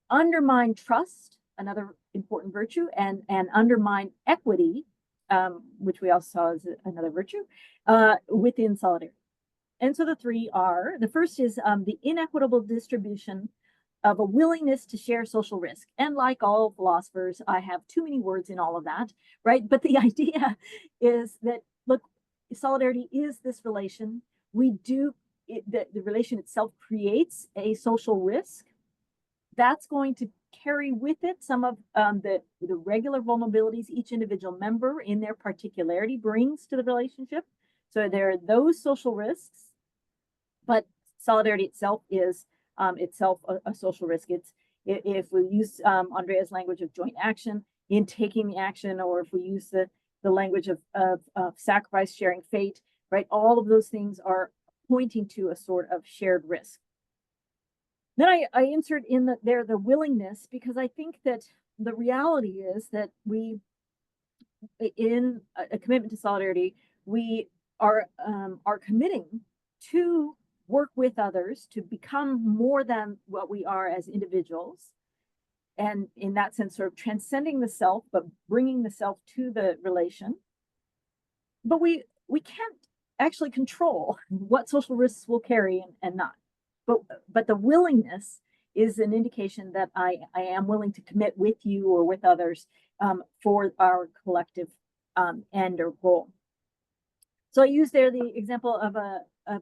undermine trust, another important virtue, and undermine equity, which we also saw as another virtue, within solidarity. And so the three are, the first is the inequitable distribution of a willingness to share social risk. And like all philosophers, I have too many words in all of that, right? But the idea is that, look, solidarity is this relation. The relation itself creates a social risk. That's going to carry with it some of the regular vulnerabilities each individual member in their particularity brings to the relationship. So there are those social risks, but solidarity itself is itself a social risk. If we use Andrea's language of joint action in taking the action, or if we use the language of sacrifice, sharing fate, right? All of those things are pointing to a sort of shared risk. Then I insert in there the willingness, because I think that the reality is that we, in a commitment to solidarity, we are committing to work with others to become more than what we are as individuals. And in that sense, sort of transcending the self, but bringing the self to the relation. But we can't actually control what social risks we'll carry and not. But the willingness is an indication that I am willing to commit with you or with others for our collective end or goal. So I used there the example of a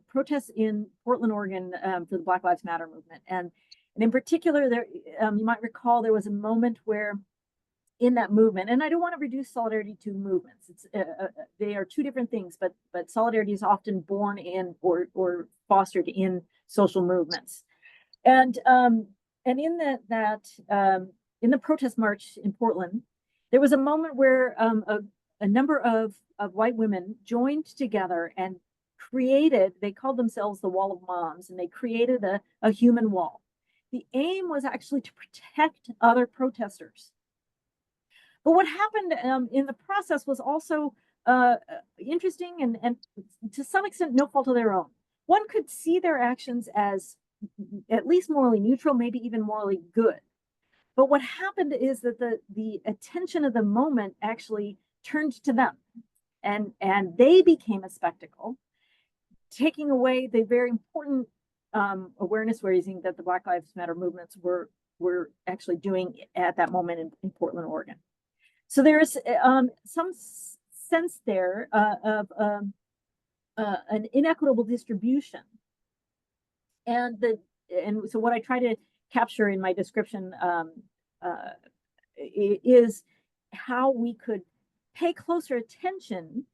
protest in Portland, Oregon for the Black Lives Matter movement. And in particular, there you might recall there was a moment where in that movement, and I don't want to reduce solidarity to movements. It's they are two different things, but solidarity is often born in or fostered in social movements. And in in the protest march in Portland, there was a moment where a number of white women joined together and created, they called themselves the Wall of Moms, and they created a human wall. The aim was actually to protect other protesters. But what happened in the process was also interesting and to some extent no fault of their own. One could see their actions as at least morally neutral, maybe even morally good. But what happened is that the attention of the moment actually turned to them, and they became a spectacle, taking away the very important awareness raising that the Black Lives Matter movements were actually doing at that moment in Portland, Oregon. So there's some sense there of an inequitable distribution, and so what I try to capture in my description is how we could pay closer attention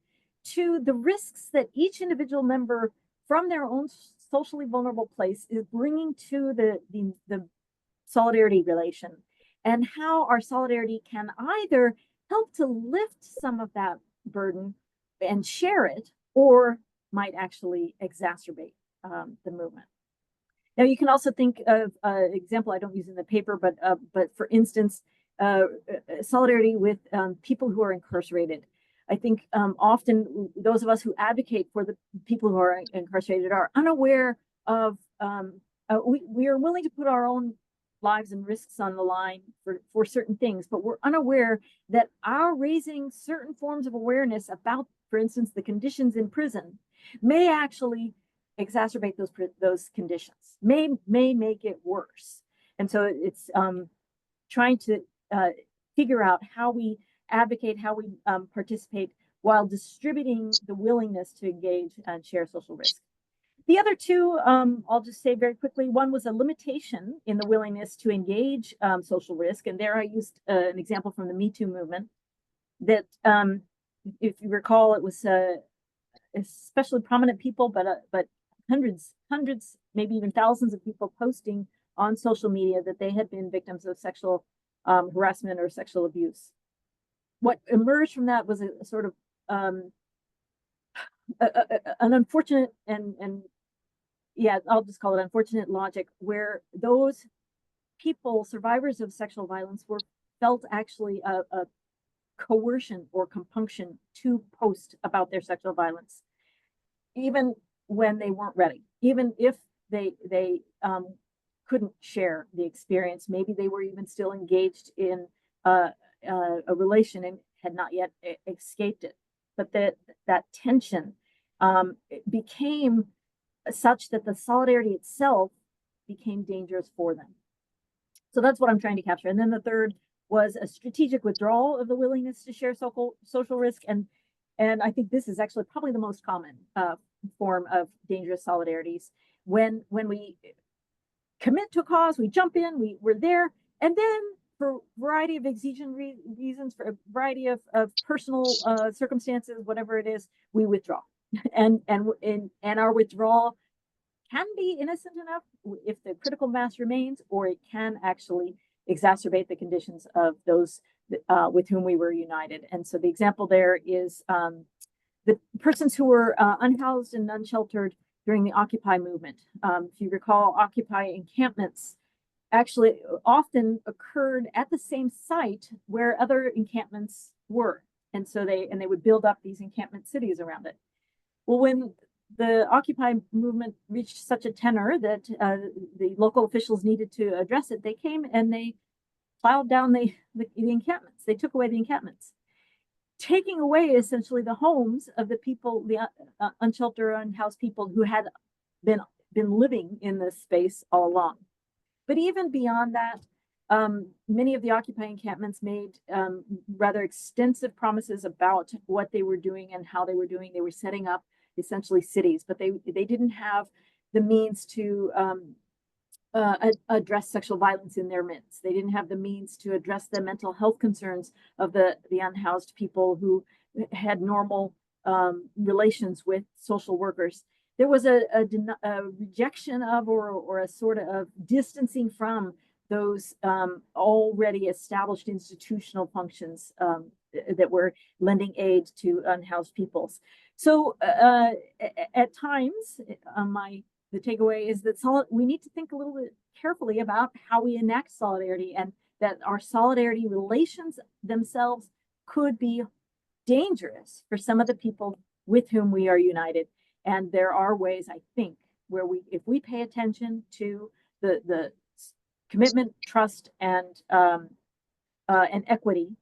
to the risks that each individual member from their own socially vulnerable place is bringing to the solidarity relation, and how our solidarity can either help to lift some of that burden and share it, or might actually exacerbate the movement. Now, you can also think of an example I don't use in the paper, but for instance, solidarity with people who are incarcerated. I think often those of us who advocate for the people who are incarcerated are unaware of, we are willing to put our own lives and risks on the line for certain things, but we're unaware that our raising certain forms of awareness about, for instance, the conditions in prison may actually exacerbate those conditions, may make it worse. And so it's trying to figure out how we advocate, how we participate while distributing the willingness to engage and share social risk. The other two, I'll just say very quickly. One was a limitation in the willingness to engage social risk. And there I used an example from the Me Too movement that, if you recall, it was especially prominent people, but hundreds, maybe even thousands of people posting on social media that they had been victims of sexual harassment or sexual abuse. What emerged from that was a sort of an unfortunate and yeah, I'll just call it unfortunate logic, where those people, survivors of sexual violence, felt actually a coercion or compunction to post about their sexual violence, even when they weren't ready, even if they couldn't share the experience. Maybe they were even still engaged in a relation and had not yet escaped it. But that tension became such that the solidarity itself became dangerous for them. So that's what I'm trying to capture. And then the third was a strategic withdrawal of the willingness to share social risk. And I think this is actually probably the most common form of dangerous solidarities. When we commit to a cause, we jump in, we're there, and then for a variety of exigent reasons, for a variety of personal circumstances, whatever it is, we withdraw. And our withdrawal can be innocent enough if the critical mass remains, or it can actually exacerbate the conditions of those with whom we were united. And so the example there is the persons who were unhoused and unsheltered during the Occupy movement. If you recall, Occupy encampments actually often occurred at the same site where other encampments were. And so they would build up these encampment cities around it. Well, when the Occupy movement reached such a tenor that the local officials needed to address it, they came and they plowed down the encampments. They took away the encampments. taking away essentially the homes of the people, the unsheltered, unhoused people who had been living in this space all along. But even beyond that, many of the Occupy encampments made rather extensive promises about what they were doing and how they were doing. They were setting up essentially cities, but they didn't have the means to address sexual violence in their midst. They didn't have the means to address the mental health concerns of the unhoused people who had normal relations with social workers. There was a rejection of or a sort of distancing from those already established institutional functions that were lending aid to unhoused peoples. So at times, the takeaway is that we need to think a little bit carefully about how we enact solidarity, and that our solidarity relations themselves could be dangerous for some of the people with whom we are united. And there are ways, I think, where if we pay attention to the commitment, trust, and equity,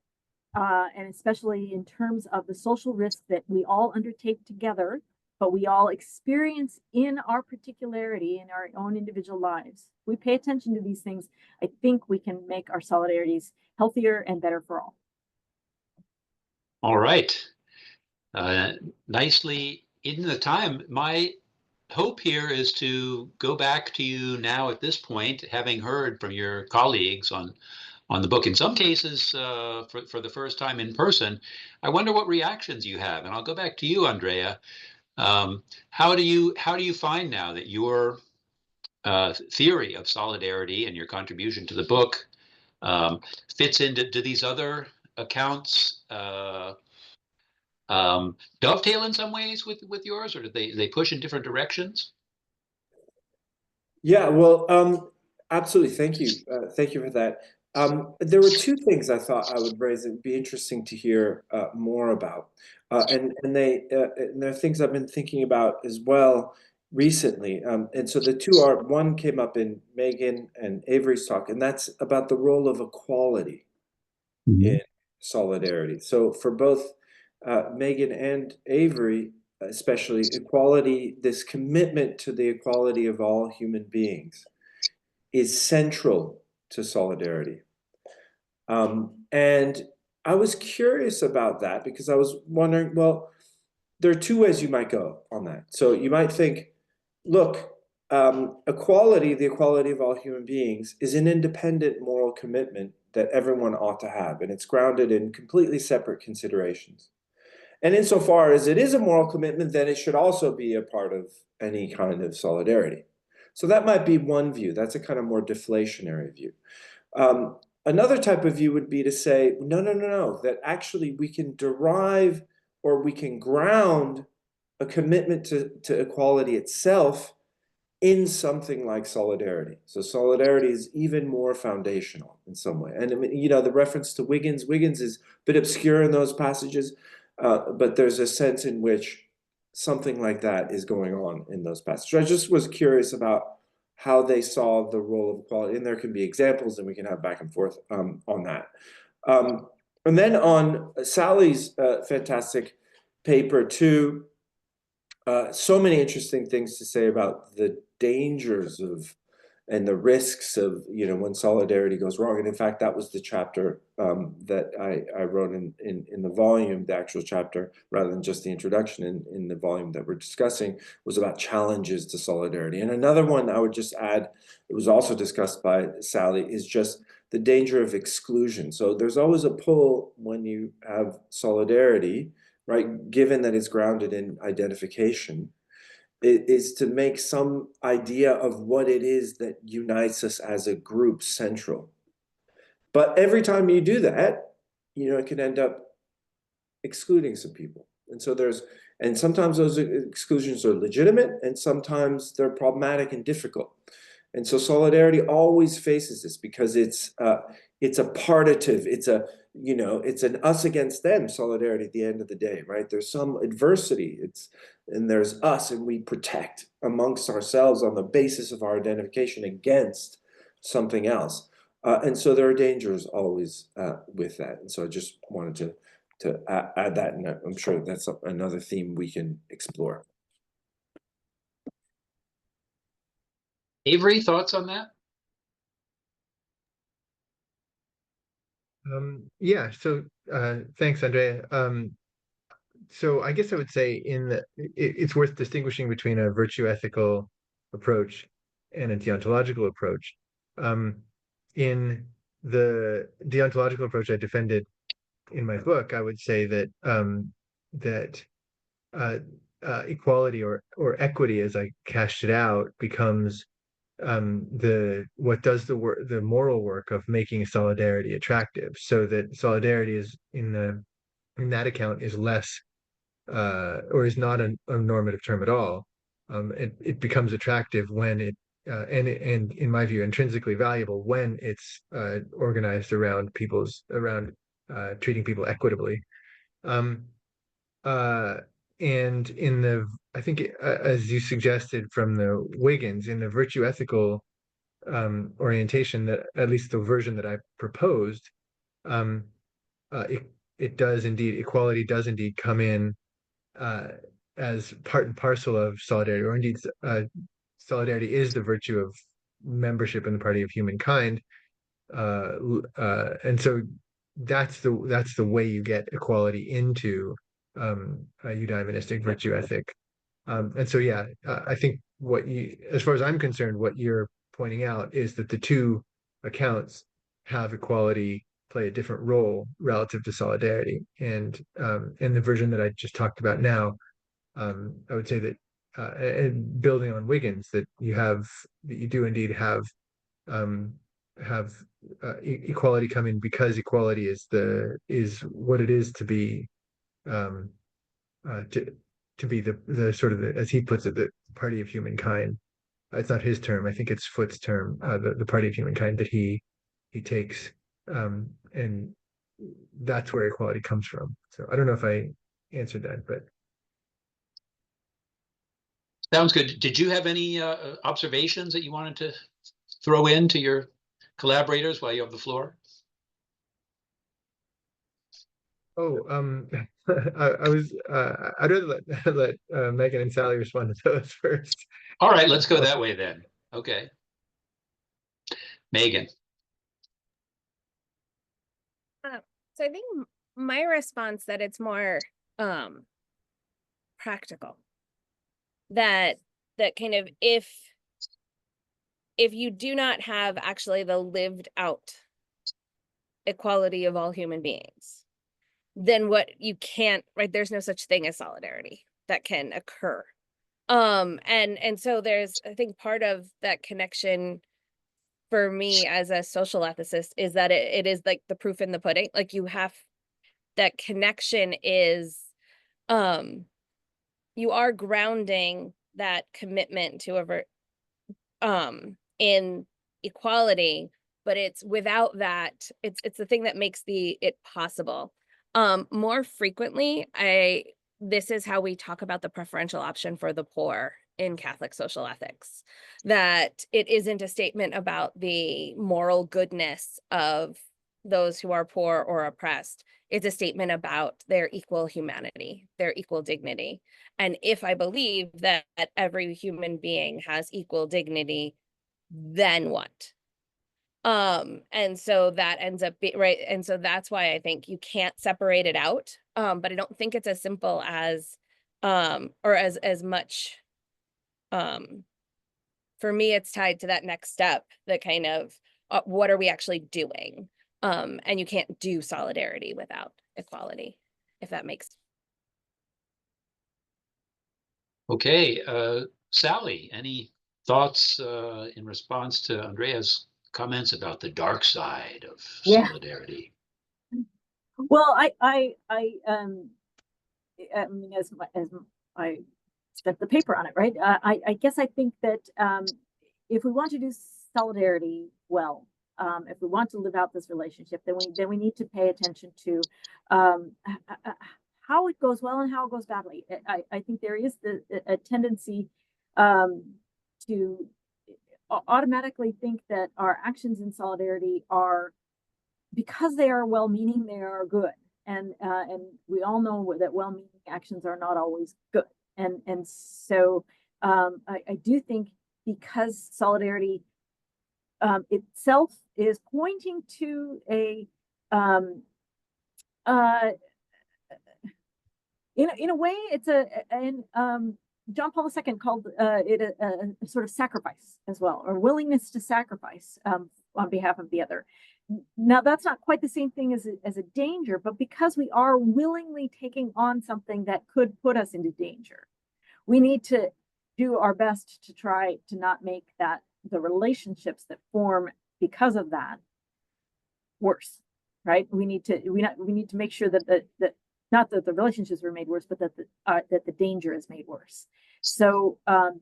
and especially in terms of the social risk that we all undertake together, but we all experience in our particularity in our own individual lives. If we pay attention to these things, I think we can make our solidarities healthier and better for all. All right. Nicely in the time. My hope here is to go back to you now at this point, having heard from your colleagues on the book, in some cases for the first time in person. I wonder what reactions you have, and I'll go back to you, Andrea. How do you find now that your theory of solidarity and your contribution to the book fits into these other accounts? Dovetail in some ways with yours, or do they push in different directions? Yeah, well, absolutely. Thank you. Thank you for that. There were two things I thought I would raise that would be interesting to hear more about. And they're things I've been thinking about as well recently. And so the two are, one came up in Meghan and Avery's talk, and that's about the role of equality in solidarity. So for both Meghan and Avery, especially, equality, this commitment to the equality of all human beings is central to solidarity. And I was curious about that because I was wondering, well, there are two ways you might go on that. So you might think, look, equality, the equality of all human beings, is an independent moral commitment that everyone ought to have, and it's grounded in completely separate considerations. And insofar as it is a moral commitment, then it should also be a part of any kind of solidarity. So that might be one view. That's a kind of more deflationary view. Another type of view would be to say, no, that actually we can derive or we can ground a commitment to equality itself in something like solidarity. So solidarity is even more foundational in some way. And I mean, you know, the reference to Wiggins is a bit obscure in those passages, but there's a sense in which something like that is going on in those passages. I just was curious about how they saw the role of equality, and there can be examples, and we can have back and forth on that. And then on Sally's fantastic paper too, so many interesting things to say about the dangers of and the risks of, you know, when solidarity goes wrong. And in fact, that was the chapter that I wrote in the volume, the actual chapter, rather than just the introduction in the volume that we're discussing, was about challenges to solidarity. And another one I would just add, it was also discussed by Sally, is just the danger of exclusion. So there's always a pull when you have solidarity, right, given that it's grounded in identification, is to make some idea of what it is that unites us as a group central. But every time you do that, you know, it can end up excluding some people. And so and sometimes those exclusions are legitimate, and sometimes they're problematic and difficult. And so solidarity always faces this because it's a partitive, it's an us against them solidarity at the end of the day, right? There's some adversity, and there's us, and we protect amongst ourselves on the basis of our identification against something else. And so there are dangers always with that. And so I just wanted to add that, and I'm sure that's another theme we can explore. Avery, thoughts on that? Yeah, so thanks, Andrea. So I guess I would say it's worth distinguishing between a virtue ethical approach and a deontological approach. In the deontological approach I defended in my book, I would say that that uh, equality or equity, as I cashed it out, becomes what does the moral work of making solidarity attractive, so that solidarity is in that account is less or is not a normative term at all. It becomes attractive when and in my view intrinsically valuable when it's organized around treating people equitably. Um, uh, and I think as you suggested from the Wiggins, in the virtue ethical orientation, that at least the version that I proposed, um, equality does indeed come in uh, as part and parcel of solidarity, or indeed solidarity is the virtue of membership in the party of humankind. And so that's the way you get equality into a eudaimonistic virtue ethic. And so, yeah, I think as far as I'm concerned, what you're pointing out is that the two accounts have equality play a different role relative to solidarity. And the version that I just talked about now, I would say that, and building on Wiggins, that you do indeed have equality come in because equality is what it is to be to be the sort of as he puts it, the party of humankind. It's not his term. I think it's Foot's term, the party of humankind that he takes, and that's where equality comes from. So I don't know if I answered that, but Sounds good. Did you have any observations that you wanted to throw in to your collaborators while you have the floor? I'd rather let Megan and Sally respond to those first. All right, let's go that way then. Okay. Megan. So I think my response that it's more practical. That kind of if you do not have actually the lived out equality of all human beings, then there's no such thing as solidarity that can occur. And so there's, I think, part of that connection for me as a social ethicist is that it is like the proof in the pudding. Like that connection is, you are grounding that commitment to in equality, but it's without that, it's the thing that makes it possible. More frequently, this is how we talk about the preferential option for the poor in Catholic social ethics, that it isn't a statement about the moral goodness of those who are poor or oppressed. It's a statement about their equal humanity, their equal dignity. And if I believe that every human being has equal dignity, then what? And so that ends up being right. And so that's why I think you can't separate it out. But I don't think it's as simple as, or as much, for me, it's tied to that next step, that kind of, what are we actually doing? And you can't do solidarity without equality, if that makes sense. Okay, Sally, any thoughts in response to Andrea's comments about the dark side of solidarity? Well, I mean, as I spent the paper on it, right? I guess I think that if we want to do solidarity well, if we want to live out this relationship, then we need to pay attention to how it goes well and how it goes badly. I think there is a tendency to automatically think that our actions in solidarity are, because they are well-meaning, they are good. and we all know that well-meaning actions are not always good. And so I do think, because solidarity itself is pointing to a in a way, it's John Paul II called it a sort of sacrifice as well, or willingness to sacrifice on behalf of the other. Now, that's not quite the same thing as a danger, but because we are willingly taking on something that could put us into danger, we need to do our best to try to not make the relationships that form because of that worse, right? We need to make sure that not that the relationships were made worse, but that the danger is made worse. So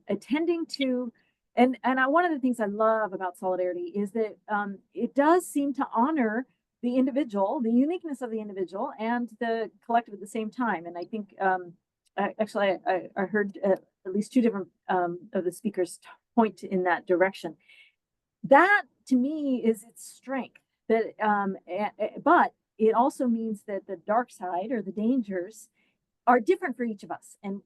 attending to, and one of the things I love about solidarity is that it does seem to honor the individual, the uniqueness of the individual, and the collective at the same time. And I think actually I heard at least two different of the speakers point in that direction. That to me is its strength. That but it also means that the dark side, or the dangers, are different for each of us. And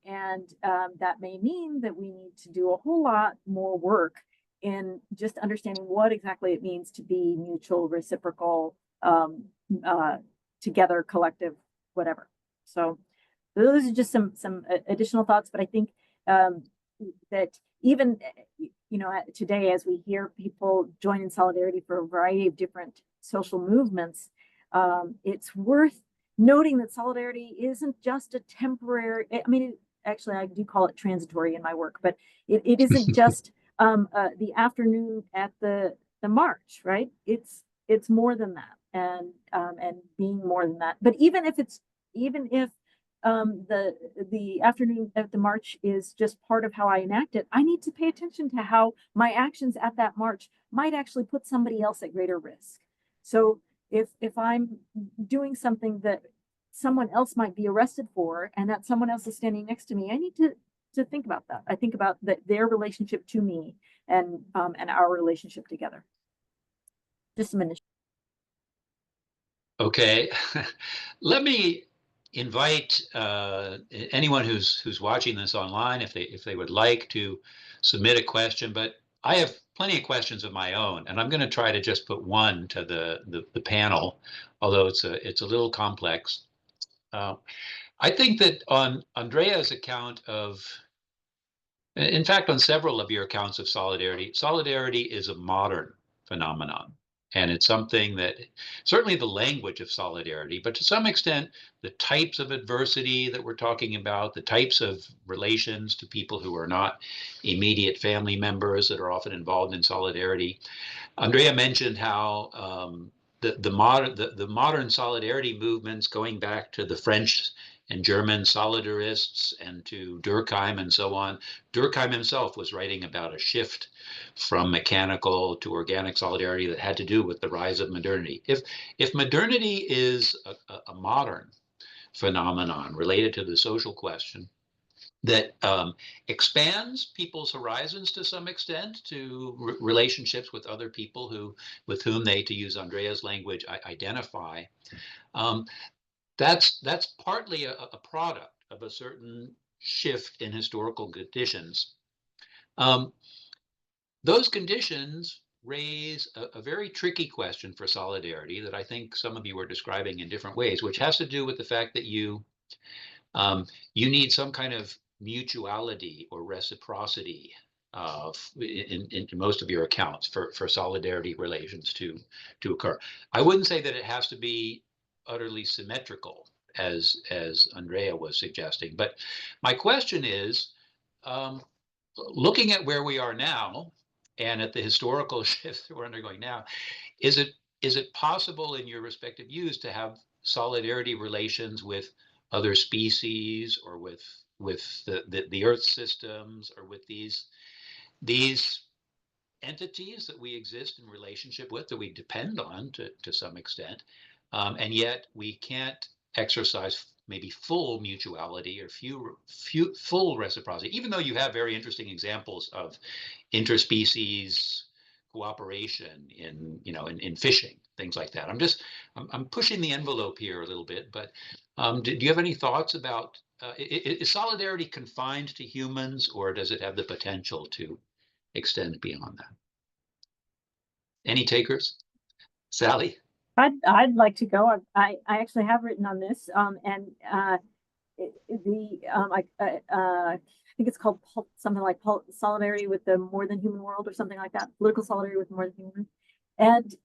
that may mean that we need to do a whole lot more work in just understanding what exactly it means to be mutual, reciprocal, together, collective, whatever. So those are just some additional thoughts, but I think that even, today, as we hear people join in solidarity for a variety of different social movements, it's worth noting that solidarity isn't just a temporary, actually I do call it transitory in my work, but it isn't just the afternoon at the march, right? It's more than that, and being more than that. But even if the afternoon at the march is just part of how I enact it, I need to pay attention to how my actions at that march might actually put somebody else at greater risk. So if I'm doing something that someone else might be arrested for, and that someone else is standing next to me, I need to think about that. I think about their relationship to me, and our relationship together. Just a minute. Okay, let me invite anyone who's watching this online, if they would like to submit a question. But I have plenty of questions of my own, and I'm going to try to just put one to the panel, although it's a little complex. I think that on Andrea's account of, in fact, on several of your accounts of solidarity is a modern phenomenon. And it's something that, certainly the language of solidarity, but to some extent, the types of adversity that we're talking about, the types of relations to people who are not immediate family members that are often involved in solidarity. Andrea mentioned how the modern solidarity movements, going back to the French and German solidarists and to Durkheim and so on. Durkheim himself was writing about a shift from mechanical to organic solidarity that had to do with the rise of modernity. If modernity is a modern phenomenon related to the social question that expands people's horizons to some extent to relationships with other people with whom they, to use Andrea's language, identify, that's partly a product of a certain shift in historical conditions. Those conditions raise a very tricky question for solidarity that I think some of you are describing in different ways, which has to do with the fact that you need some kind of mutuality or reciprocity in most of your accounts for solidarity relations to occur. I wouldn't say that it has to be utterly symmetrical, as Andrea was suggesting. But my question is, looking at where we are now and at the historical shifts that we're undergoing now, is it possible in your respective views to have solidarity relations with other species, or with the Earth systems, or with these entities that we exist in relationship with, that we depend on to some extent, and yet we can't exercise maybe full mutuality or full reciprocity, even though you have very interesting examples of interspecies cooperation in, in fishing, things like that. I'm pushing the envelope here a little bit, but do you have any thoughts about, is solidarity confined to humans, or does it have the potential to extend beyond that? Any takers? Sally? I'd like to go. I actually have written on this, and I think it's called something like solidarity with the more than human world, or something like that. Political solidarity with more than human. And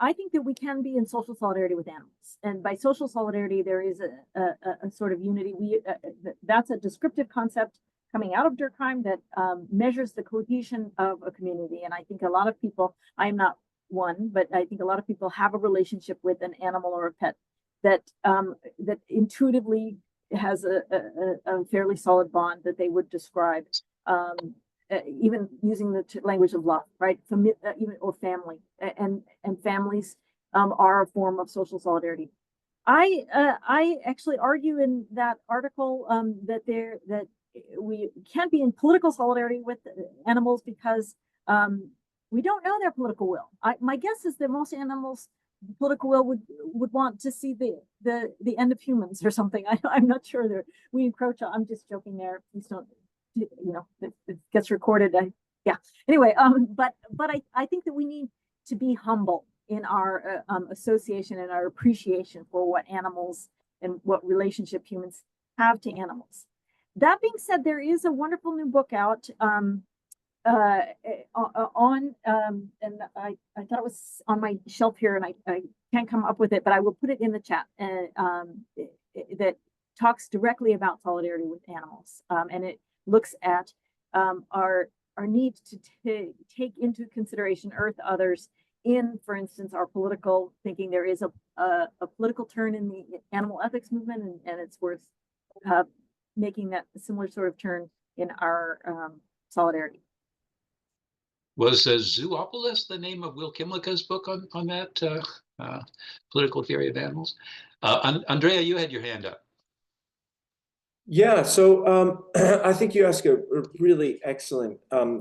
I think that we can be in social solidarity with animals, and by social solidarity there is a sort of unity. That's a descriptive concept coming out of Durkheim that measures the cohesion of a community. And I think a lot of people, I am not one, but I think a lot of people have a relationship with an animal or a pet that that intuitively has a fairly solid bond that they would describe, even using the language of love, right? Even or family, and families are a form of social solidarity. I actually argue in that article that we can't be in political solidarity with animals because we don't know their political will. My guess is that most animals' political will would want to see the end of humans or something. I'm not sure that we encroach. I'm just joking there. Please don't, it gets recorded. Yeah. Anyway, but I think that we need to be humble in our association and our appreciation for what animals and what relationship humans have to animals. That being said, there is a wonderful new book out and I thought it was on my shelf here, and I can't come up with it, but I will put it in the chat. That talks directly about solidarity with animals, and it looks at our need to take into consideration Earth, others in, for instance, our political thinking. There is a political turn in the animal ethics movement, and it's worth making that similar sort of turn in our solidarity. Was Zoopolis the name of Will Kimlicka's book on that political theory of animals? Andrea, you had your hand up. Yeah, so I think you asked a really excellent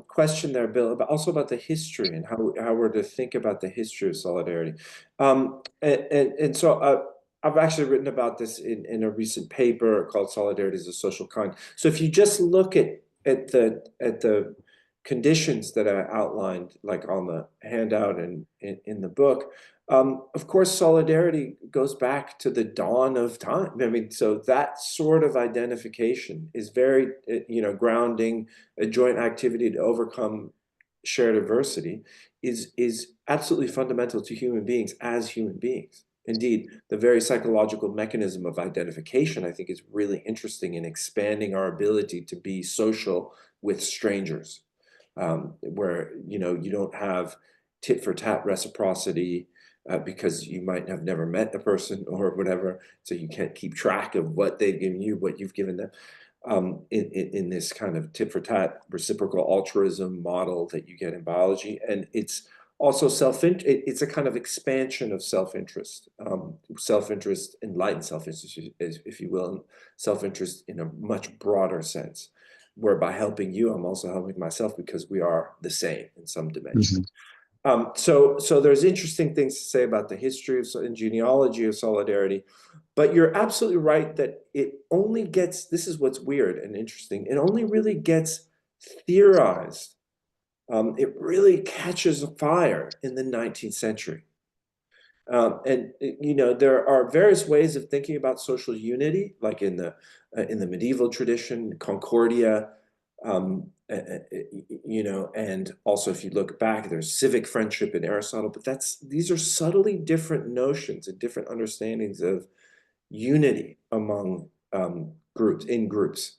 question there, Bill, but also about the history and how we're to think about the history of solidarity. And so I've actually written about this in a recent paper called "Solidarity as a Social Kind." So if you just look at the conditions that I outlined, like on the handout and in the book, of course, solidarity goes back to the dawn of time. I mean, so that sort of identification is very, grounding. A joint activity to overcome shared adversity is absolutely fundamental to human beings as human beings. Indeed, the very psychological mechanism of identification, I think, is really interesting in expanding our ability to be social with strangers, where you don't have tit for tat reciprocity. Because you might have never met the person or whatever, so you can't keep track of what they've given you, what you've given them, in this kind of tit for tat reciprocal altruism model that you get in biology. And it's also it's a kind of expansion of self-interest, enlightened self-interest, if you will, and self-interest in a much broader sense, where by helping you, I'm also helping myself, because we are the same in some dimension. Mm-hmm. So there's interesting things to say about the history and genealogy of solidarity, but you're absolutely right that it only gets, this is what's weird and interesting, it only really gets theorized. It really catches fire in the 19th century. And there are various ways of thinking about social unity, like in the medieval tradition, Concordia, and also if you look back, there's civic friendship in Aristotle, but these are subtly different notions and different understandings of unity among groups.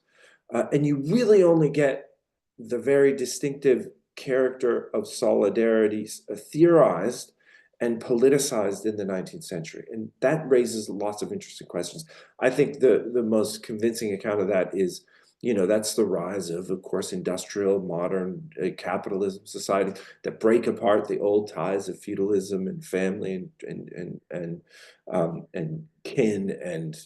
And you really only get the very distinctive character of solidarity theorized and politicized in the 19th century. And that raises lots of interesting questions. I think the most convincing account of that is, that's the rise of course, industrial, modern capitalism society that break apart the old ties of feudalism and family and kin and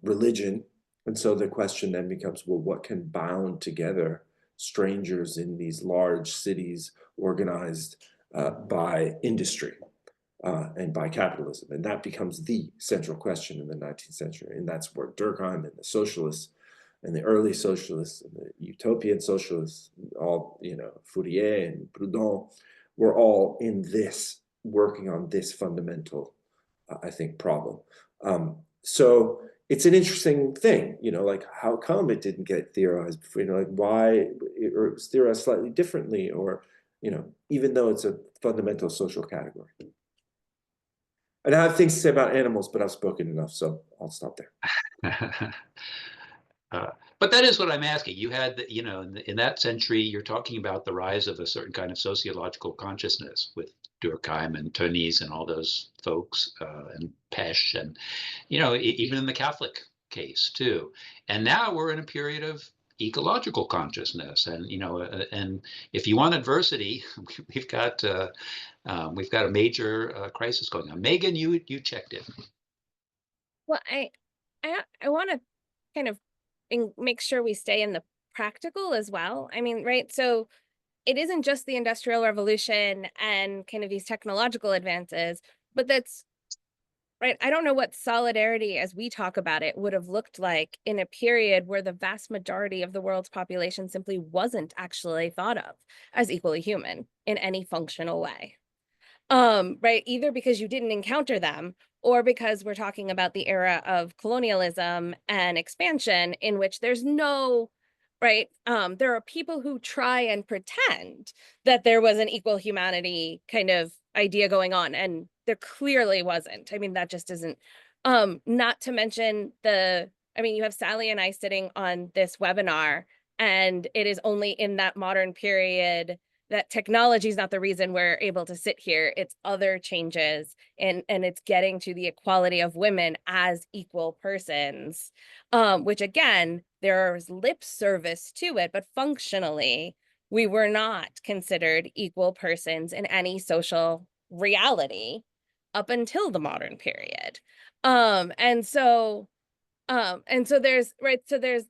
religion. And so the question then becomes, well, what can bound together strangers in these large cities organized by industry and by capitalism. And that becomes the central question in the 19th century. And that's where Durkheim and the socialists and the early socialists and the utopian socialists, all, you know, Fourier and Proudhon, were all in this, working on this fundamental, I think, problem. So it's an interesting thing, you know, like how come it didn't get theorized before, you know, like why, or it was theorized slightly differently, or, you know, even though it's a fundamental social category. And I have things to say about animals, but I've spoken enough, so I'll stop there. But that is what I'm asking. You had, you know, in that century, you're talking about the rise of a certain kind of sociological consciousness with Durkheim and Tönnies and all those folks, and Pesch, and, you know, even in the Catholic case too. And now we're in a period of ecological consciousness, and, you know, and if you want adversity, we've got a major crisis going on. Megan, you checked in. Well, I want to kind of make sure we stay in the practical as well. I mean, right? So it isn't just the Industrial Revolution and kind of these technological advances, but that's right. I don't know what solidarity, as we talk about it, would have looked like in a period where the vast majority of the world's population simply wasn't actually thought of as equally human in any functional way. Right, either because you didn't encounter them, or because we're talking about the era of colonialism and expansion in which there's no, right, there are people who try and pretend that there was an equal humanity kind of idea going on, and there clearly wasn't. I mean, that just isn't, not to mention I mean, you have Sally and I sitting on this webinar, and it is only in that modern period that technology is not the reason we're able to sit here. It's other changes, and it's getting to the equality of women as equal persons, which again, there's lip service to it, but functionally, we were not considered equal persons in any social reality up until the modern period. And so there's, right, so there's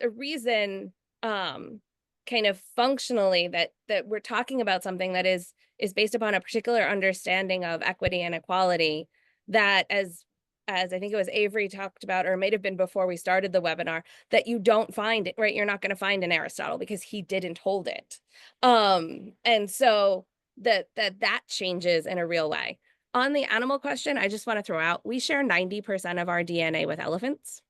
a reason, kind of functionally that we're talking about something that is based upon a particular understanding of equity and equality that, as I think it was Avery talked about, or it might have been before we started the webinar, that you don't find it, right? You're not going to find in Aristotle because he didn't hold it. And so that changes in a real way. On the animal question, I just want to throw out, we share 90% of our DNA with elephants.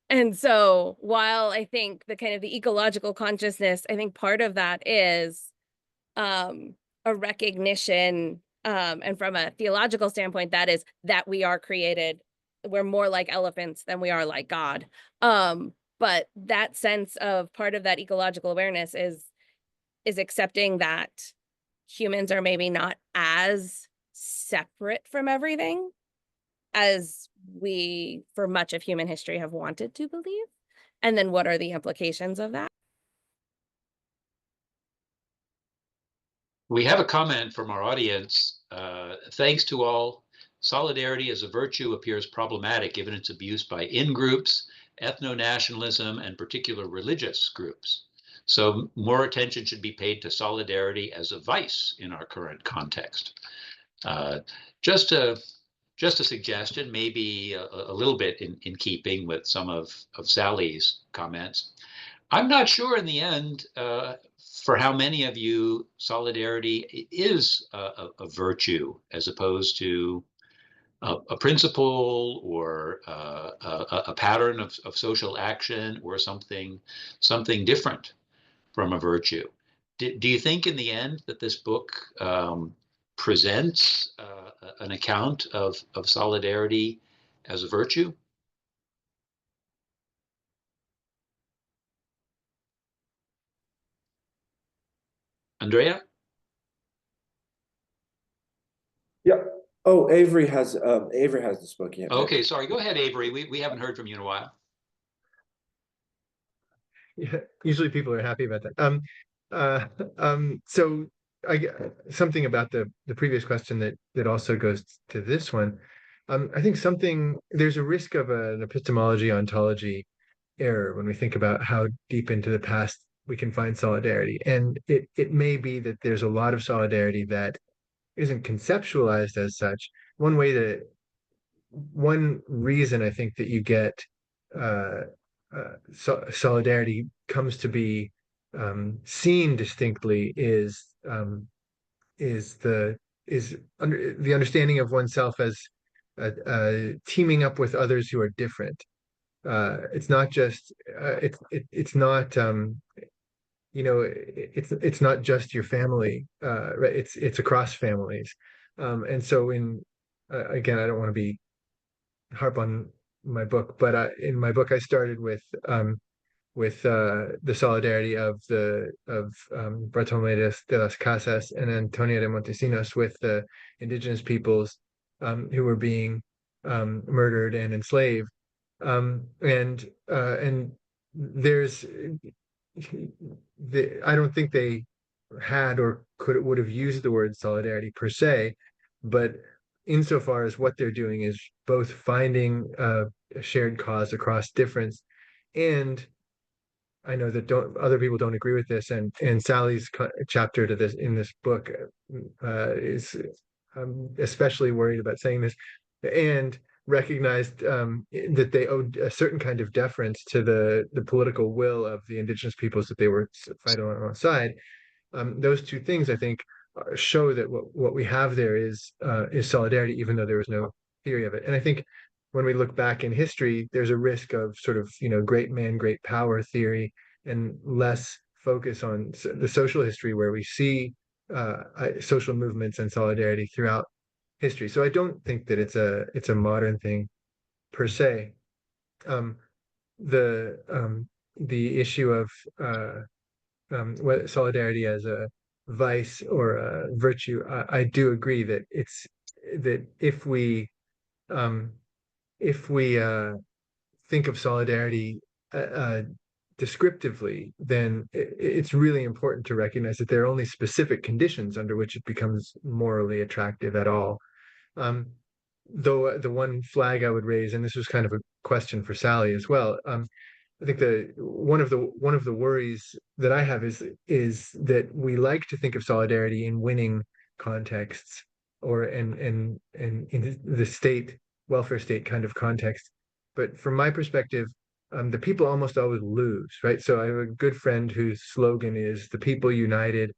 And so while I think the kind of the ecological consciousness, I think part of that is a recognition, and from a theological standpoint, that is that we are created, we're more like elephants than we are like God. But that sense of part of that ecological awareness is accepting that humans are maybe not as separate from everything as we, for much of human history, have wanted to believe. And then what are the implications of that? We have a comment from our audience. Thanks to all, solidarity as a virtue appears problematic given its abuse by in-groups, ethno-nationalism, and particular religious groups. So more attention should be paid to solidarity as a vice in our current context. Just a suggestion, maybe a little bit in keeping with some of Sally's comments. I'm not sure in the end for how many of you solidarity is a virtue as opposed to a principle or a pattern of social action or something different from a virtue. Do you think in the end that this book presents an account of solidarity as a virtue? Andrea? Yeah. Oh, Avery hasn't spoken yet. Okay, sorry. Go ahead, Avery. We haven't heard from you in a while. Yeah, usually people are happy about that. So something about the previous question that also goes to this one. I think there's a risk of an epistemology ontology error when we think about how deep into the past we can find solidarity. And it may be that there's a lot of solidarity that isn't conceptualized as such. One reason I think that you get solidarity comes to be seen distinctly is the understanding of oneself as teaming up with others who are different. It's not just it's not it's not just your family, right? It's across families, and so again, I don't want to be harp on my book, but in my book I started with the solidarity of Bartolomé de las Casas and Antonia de Montesinos with the indigenous peoples who were being murdered and enslaved, and there's I don't think they had or would have used the word solidarity per se, but insofar as what they're doing is both finding a shared cause across difference, and I know that other people don't agree with this, and Sally's chapter to this in this book is especially worried about saying this, and recognized that they owed a certain kind of deference to the political will of the indigenous peoples that they were fighting alongside. Those two things, I think, show that what we have there is solidarity, even though there was no theory of it. And I think when we look back in history, there's a risk of sort of great man, great power theory, and less focus on the social history where we see social movements and solidarity throughout history. So I don't think that it's a modern thing per se. The issue of solidarity as a vice or a virtue, I do agree that if we think of solidarity descriptively, then it's really important to recognize that there are only specific conditions under which it becomes morally attractive at all. Though the one flag I would raise, and this was kind of a question for Sally as well, I think one of the worries that I have is that we like to think of solidarity in winning contexts or in the state welfare state kind of context. But from my perspective, the people almost always lose, right? So I have a good friend whose slogan is "The people united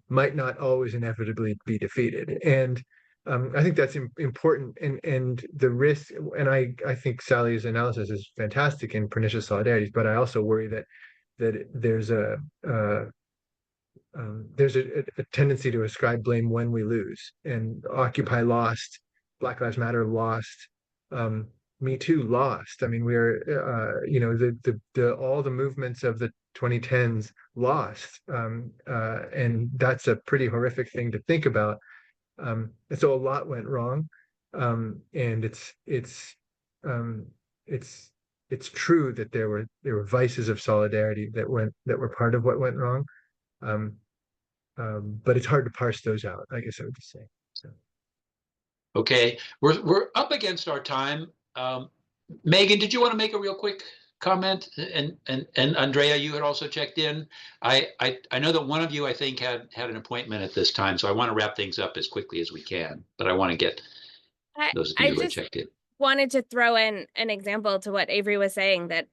might not always inevitably be defeated," and I think that's important, and the risk, and I think Sally's analysis is fantastic in pernicious solidarities, but I also worry that there's a tendency to ascribe blame when we lose, and Occupy lost, Black Lives Matter lost, Me Too lost. I mean, we're all the movements of the 2010s lost, and that's a pretty horrific thing to think about. And so a lot went wrong, and it's true that there were vices of solidarity that were part of what went wrong, but it's hard to parse those out, I guess I would just say. So. Okay, we're up against our time. Megan, did you want to make a real quick comment? And Andrea, you had also checked in. I know that one of you, I think, had an appointment at this time, so I want to wrap things up as quickly as we can. But I want to get those of you who had checked in. Wanted to throw in an example to what Avery was saying that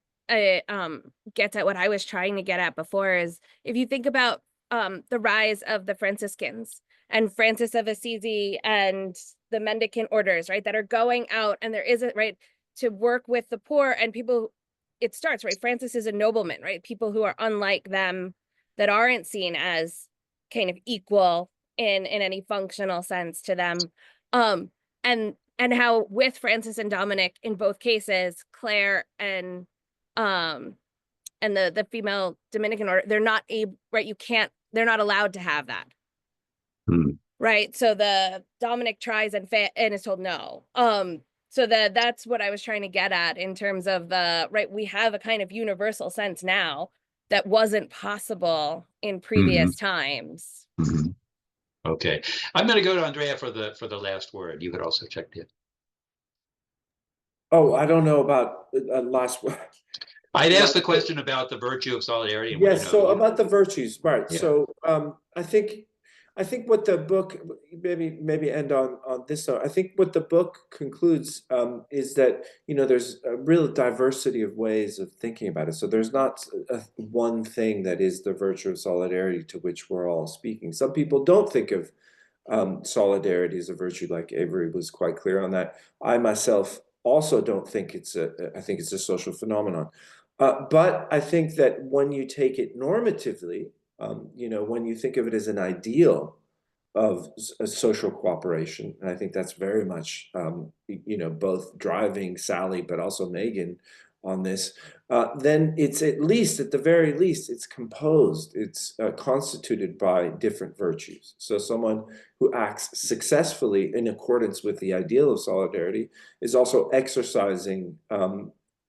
gets at what I was trying to get at before. Is if you think about the rise of the Franciscans and Francis of Assisi and the mendicant orders, right, that are going out, and there isn't, right, to work with the poor and people. It starts, right? Francis is a nobleman, right? People who are unlike them, that aren't seen as kind of equal in any functional sense to them. And how with Francis and Dominic in both cases, Claire and the female Dominican order, they're not able, right? They're not allowed to have that. Right. So the Dominic tries and is told no. So that's what I was trying to get at in terms of we have a kind of universal sense now that wasn't possible in previous times. Okay, I'm going to go to Andrea for the last word. You had also checked in. Oh, I don't know about last word. I'd asked the question about the virtue of solidarity. And Yes, so about the virtues, right? Yeah. So I think what the book, maybe end on this note. I think what the book concludes is that there's a real diversity of ways of thinking about it. So there's not one thing that is the virtue of solidarity to which we're all speaking. Some people don't think of solidarity as a virtue, like Avery was quite clear on that. I myself also don't think it's I think it's a social phenomenon. But I think that when you take it normatively, when you think of it as an ideal of a social cooperation, and I think that's very much, both driving Sally, but also Meghan on this, then it's at the very least, it's composed, it's constituted by different virtues. So someone who acts successfully in accordance with the ideal of solidarity is also exercising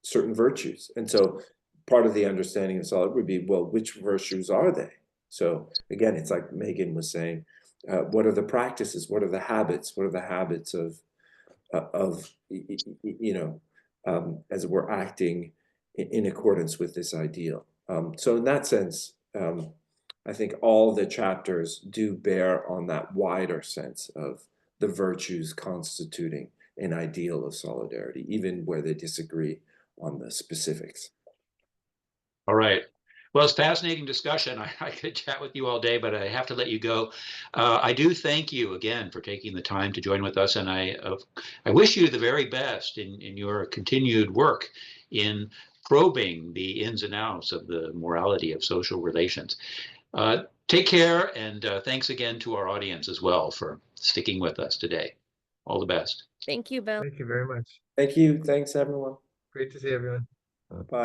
certain virtues. And so part of the understanding of solidarity would be, well, which virtues are they? So again, it's like Meghan was saying, what are the practices? What are the habits? What are the habits of as we're acting in accordance with this ideal? So in that sense, I think all the chapters do bear on that wider sense of the virtues constituting an ideal of solidarity, even where they disagree on the specifics. All right. Well, it's fascinating discussion. I could chat with you all day, but I have to let you go. I do thank you again for taking the time to join with us, and I wish you the very best in your continued work in probing the ins and outs of the morality of social relations. Take care, and thanks again to our audience as well for sticking with us today. All the best. Thank you, Bill. Thank you very much. Thank you. Thanks, everyone. Great to see everyone. Bye.